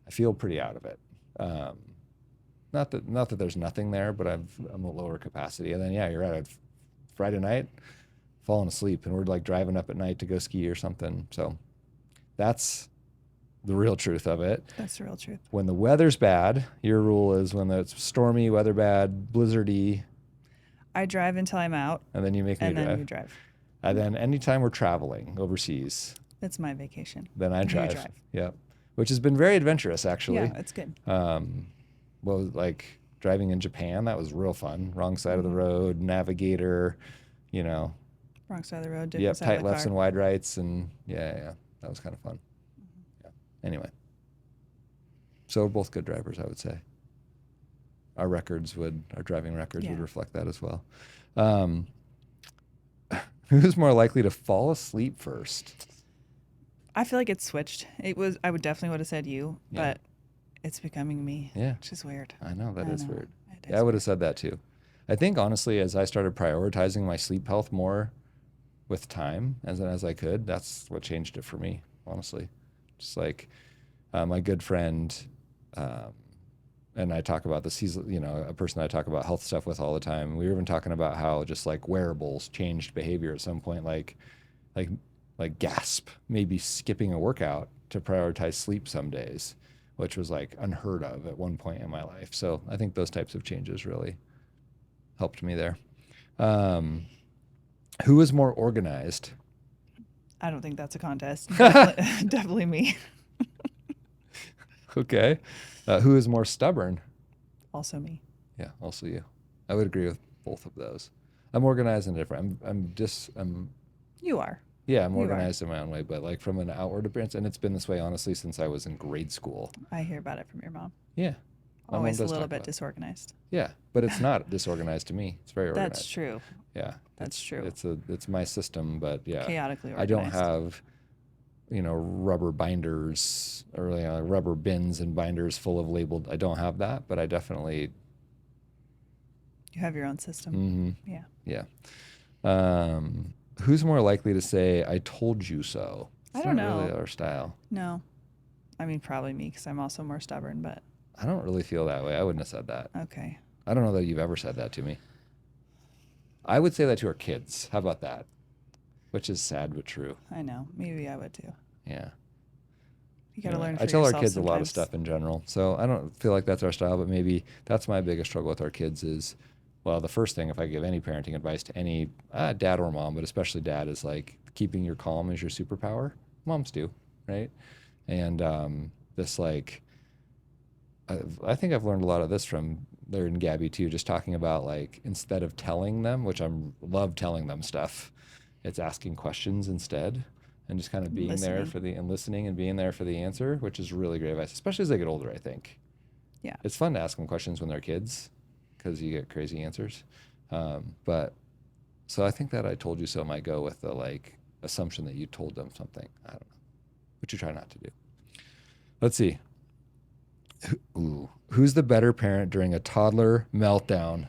I feel pretty out of it. Not that there's nothing there, but I'm a lower capacity. And then, yeah, you're right. Friday night, falling asleep, and we're like driving up at night to go ski or something. So that's the real truth of it. That's the real truth. When the weather's bad, your rule is when it's stormy, weather bad, blizzardy. I drive until I'm out. And then you make me drive. And then you drive. And then anytime we're traveling overseas. That's my vacation. Then I drive. You drive. Yep. Which has been very adventurous, actually. Yeah, it's good. Well, like driving in Japan, that was real fun. Wrong side of the road, navigator, you know. Wrong side of the road, different side of the car. Tight lefts and wide rights, and yeah, that was kind of fun. Yeah. Anyway, so we're both good drivers, I would say. Our driving records would reflect that as well. Who's more likely to fall asleep first? I feel like it's switched. I would definitely would have said you, but it's becoming me. Yeah. Which is weird. I know, that is weird. I would have said that too. I think honestly, as I started prioritizing my sleep health more with time, as I could, that's what changed it for me, honestly. Just like my good friend, and I talk about this, he's, you know, a person I talk about health stuff with all the time. We were even talking about how just like wearables changed behavior at some point, like gasp, maybe skipping a workout to prioritize sleep some days, which was like unheard of at one point in my life. So I think those types of changes really helped me there. Who is more organized? I don't think that's a contest. Definitely me. Okay. Who is more stubborn? Also me. Yeah, also you. I would agree with both of those. I'm organized and different. You are. Yeah, I'm organized in my own way, but like from an outward appearance, and it's been this way honestly since I was in grade school. I hear about it from your mom. Yeah. Always a little bit disorganized. Yeah, but it's not disorganized to me. It's very organized. That's true. Yeah. That's true. It's my system, but yeah. Chaotically organized. I don't have rubber binders or rubber bins and binders full of labeled. I don't have that, but I definitely. You have your own system. Mm-hmm. Yeah. Yeah. Who's more likely to say, I told you so? I It's don't not know. really our style. No. I mean, probably me because I'm also more stubborn, but I don't really feel that way. I wouldn't have said that. okay. I don't know that you've ever said that to me. I would say that to our kids. How about that? Which is sad but true. I know. Maybe I would too. Yeah. You got to learn for I tell our yourself kids a lot of sometimes. stuff in general. So I don't feel like that's our style, but maybe that's my biggest struggle with our kids is, well, the first thing, if I give any parenting advice to any dad or mom, but especially dad, is like keeping your calm is your superpower. Moms do, right? And this like, I think I've learned a lot of this from Larry and Gabby too, just talking about like, instead of telling them, which love telling them stuff, it's asking questions instead and just kind of being there Listening. and listening and being there for the answer, which is really great advice, especially as they get older, I think. Yeah. It's fun to ask them questions when they're kids because you get crazy answers. But so I think that I told you so might go with the like assumption that you told them something. I don't know, but you try not to do. Let's see. Ooh, who's the better parent during a toddler meltdown?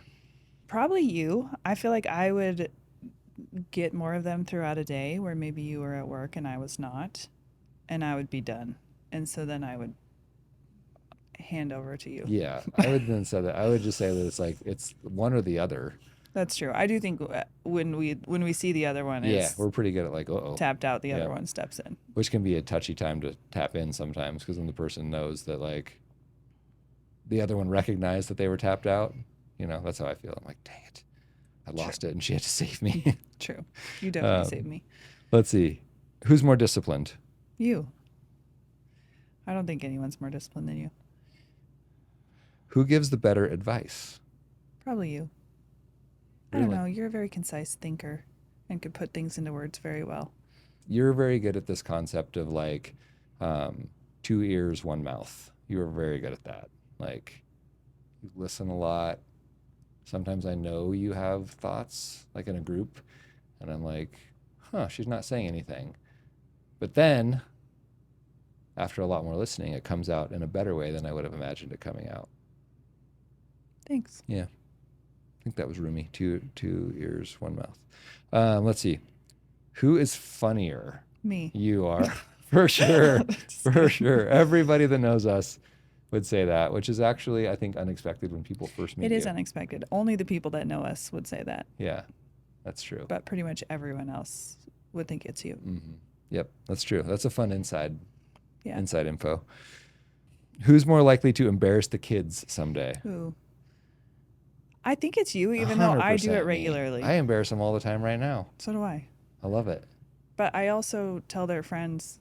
Probably you. I feel like I would get more of them throughout a day where maybe you were at work and I was not, and I would be done. And so then I would hand over to you. Yeah, I would then say that. I would just say that it's one or the other. That's true. I do think when we see the other one Yeah, is we're pretty good at like, uh-oh. tapped out, the Yeah. other one steps in. Which can be a touchy time to tap in sometimes because then the person knows that like the other one recognized that they were tapped out. That's how I feel. I'm like, dang it, I lost it and she had to save me. True. You definitely saved me. Let's see. Who's more disciplined? You. I don't think anyone's more disciplined than you. Who gives the better advice? Probably you. I Really? don't know. You're a very concise thinker and could put things into words very well. You're very good at this concept of like 2 ears, 1 mouth. You are very good at that. Like you listen a lot. Sometimes I know you have thoughts like in a group and I'm like, she's not saying anything. But then after a lot more listening, it comes out in a better way than I would have imagined it coming out. Thanks. Yeah. I think that was roomy. Two ears, 1 mouth. Let's see. Who is funnier? Me. You are. For sure. For sure. Everybody that knows us would say that, which is actually, I think, unexpected when people first meet you. It is unexpected. Only the people that know us would say that. Yeah, that's true. But pretty much everyone else would think it's you. Mm-hmm. Yep, that's true. That's a fun inside info. Who's more likely to embarrass the kids someday? Who? I think it's you, even though I do 100% it me. regularly. I embarrass them all the time right now. So do I. I love it. But I also tell their friends,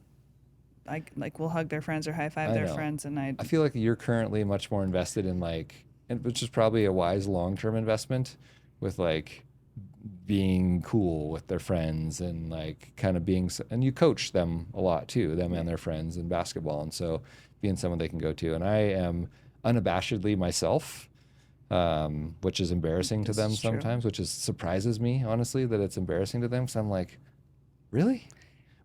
we'll hug their friends or high five their know. friends, and I feel like you're currently much more invested in which is probably a wise long-term investment with like being cool with their friends and like kind of and you coach them a lot too, them and their friends in basketball. And so being someone they can go to. And I am unabashedly myself, which is embarrassing to them sometimes, which surprises me, honestly, that it's embarrassing to them. Cause I'm like, really?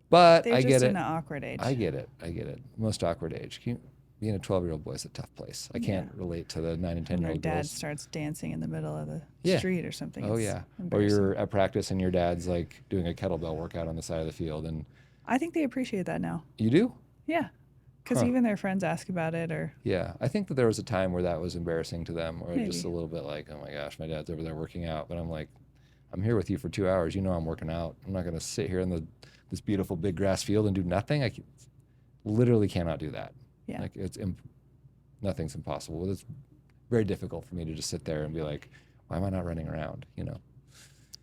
But they're I just get it. in an awkward age. I get it. Most awkward age. Being a 12-year-old boy is a tough place. I can't relate to the 9 and 10-year-old Their dad girls. starts dancing in the middle of the Yeah. street or something. Oh It's yeah. Or embarrassing. you're at practice and your dad's like doing a kettlebell workout on the side of the field, and I think they appreciate that now. you do? Yeah. Because even their friends ask about it or. Yeah. I think that there was a time where that was embarrassing to them, or Maybe. just a little bit like, oh my gosh, my dad's over there working out. But I'm like, I'm here with you for 2 hours. You know I'm working out. I'm not going to sit here in this beautiful big grass field and do nothing. I literally cannot do that. Yeah. Like nothing's impossible. It's very difficult for me to just sit there and be like, why am I not running around?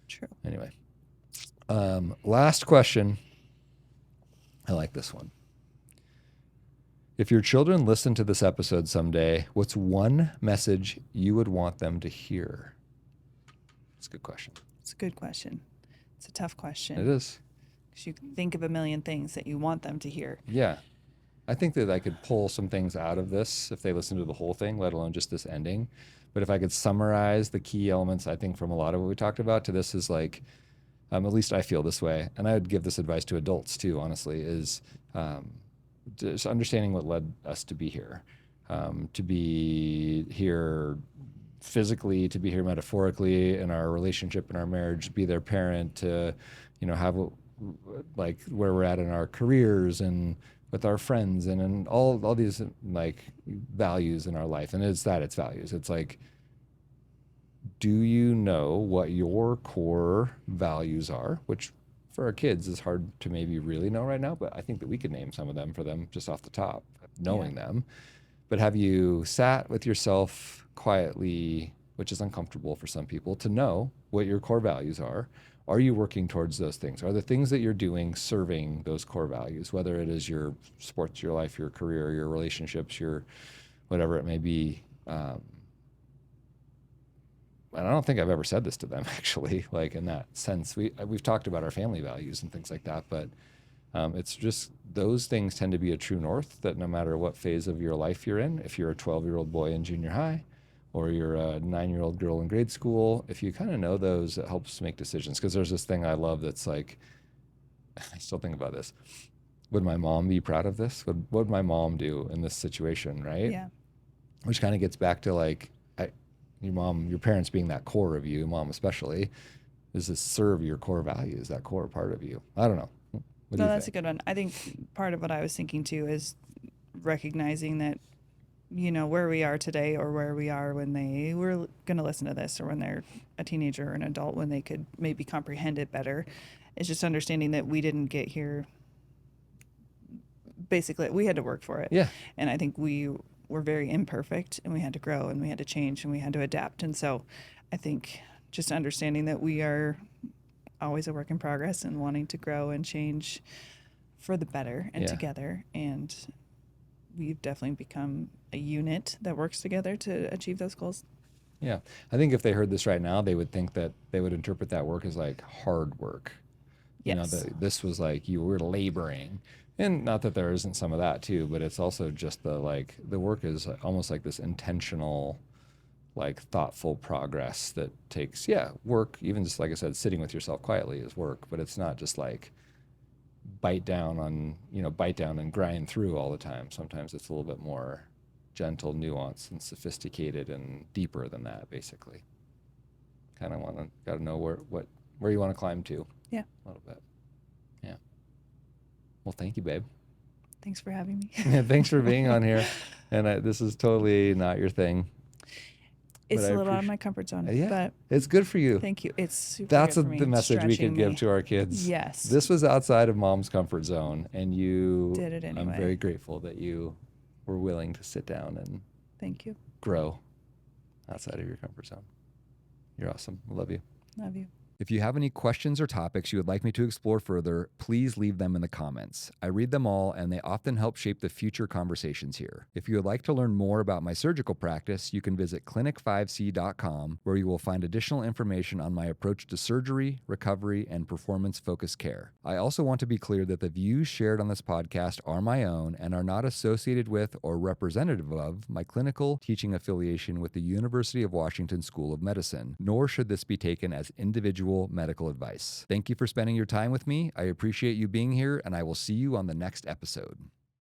True. Anyway, last question. I like this one. If your children listen to this episode someday, what's one message you would want them to hear? It's a good question. It's a good question. It's a tough question. It is. Because you can think of a million things that you want them to hear. Yeah. I think that I could pull some things out of this if they listen to the whole thing, let alone just this ending. But if I could summarize the key elements, I think from a lot of what we talked about to this is like, at least I feel this way, and I would give this advice to adults too, honestly, is just understanding what led us to be here. To be here physically, to be here metaphorically in our relationship, in our marriage, be their parent, to, have like where we're at in our careers and with our friends and in all these like values in our life. And it's values. It's like, do you know what your core values are? Which for our kids is hard to maybe really know right now, but I think that we could name some of them for them just off the top, knowing them. But have you sat with yourself quietly, which is uncomfortable for some people, to know what your core values are? Are you working towards those things? Are the things that you're doing serving those core values, whether it is your sports, your life, your career, your relationships, your whatever it may be? And I don't think I've ever said this to them, actually, like in that sense. We've talked about our family values and things like that, but it's just those things tend to be a true north that no matter what phase of your life you're in, if you're a 12-year-old boy in junior high or you're a 9-year-old girl in grade school, if you kind of know those, it helps make decisions. Because there's this thing I love that's like, I still think about this. Would my mom be proud of this? What would my mom do in this situation, right? Yeah. Which kind of gets back to like, your parents being that core of you, mom especially, is to serve your core values, that core part of you. I don't know. No, that's a good one. I think part of what I was thinking too is recognizing that, where we are today or where we are when they were going to listen to this, or when they're a teenager or an adult, when they could maybe comprehend it better. It's just understanding that we didn't get here. Basically, we had to work for it. Yeah. And I think we were very imperfect, and we had to grow, and we had to change, and we had to adapt. And so I think just understanding that we are always a work in progress and wanting to grow and change for the better and together. And we've definitely become a unit that works together to achieve those goals. Yeah. I think if they heard this right now, they would think that they would interpret that work as like hard work. Yes. This was like you were laboring. And not that there isn't some of that too, but it's also just the work is almost like this intentional, like thoughtful progress that takes, work. Even just like I said, sitting with yourself quietly is work, but it's not just like bite down and grind through all the time. Sometimes it's a little bit more gentle, nuanced, and sophisticated and deeper than that, basically. Kind of got to know where you want to climb to. Yeah. A little bit. Yeah. Well, thank you, babe. Thanks for having me. Yeah, thanks for being on here. And this is totally not your thing. It's a little out of my comfort zone. Yeah, but it's good for you. Thank you. It's super That's good for me. the message we could give Me. to our kids. Yes. This was outside of mom's comfort zone, and you did it anyway. I'm very grateful that you were willing to sit down and thank you. Grow outside of your comfort zone. You're awesome. I love you. Love you. If you have any questions or topics you would like me to explore further, please leave them in the comments. I read them all, and they often help shape the future conversations here. If you would like to learn more about my surgical practice, you can visit clinic5c.com, where you will find additional information on my approach to surgery, recovery, and performance-focused care. I also want to be clear that the views shared on this podcast are my own and are not associated with or representative of my clinical teaching affiliation with the University of Washington School of Medicine, nor should this be taken as individual medical advice. Thank you for spending your time with me. I appreciate you being here, and I will see you on the next episode.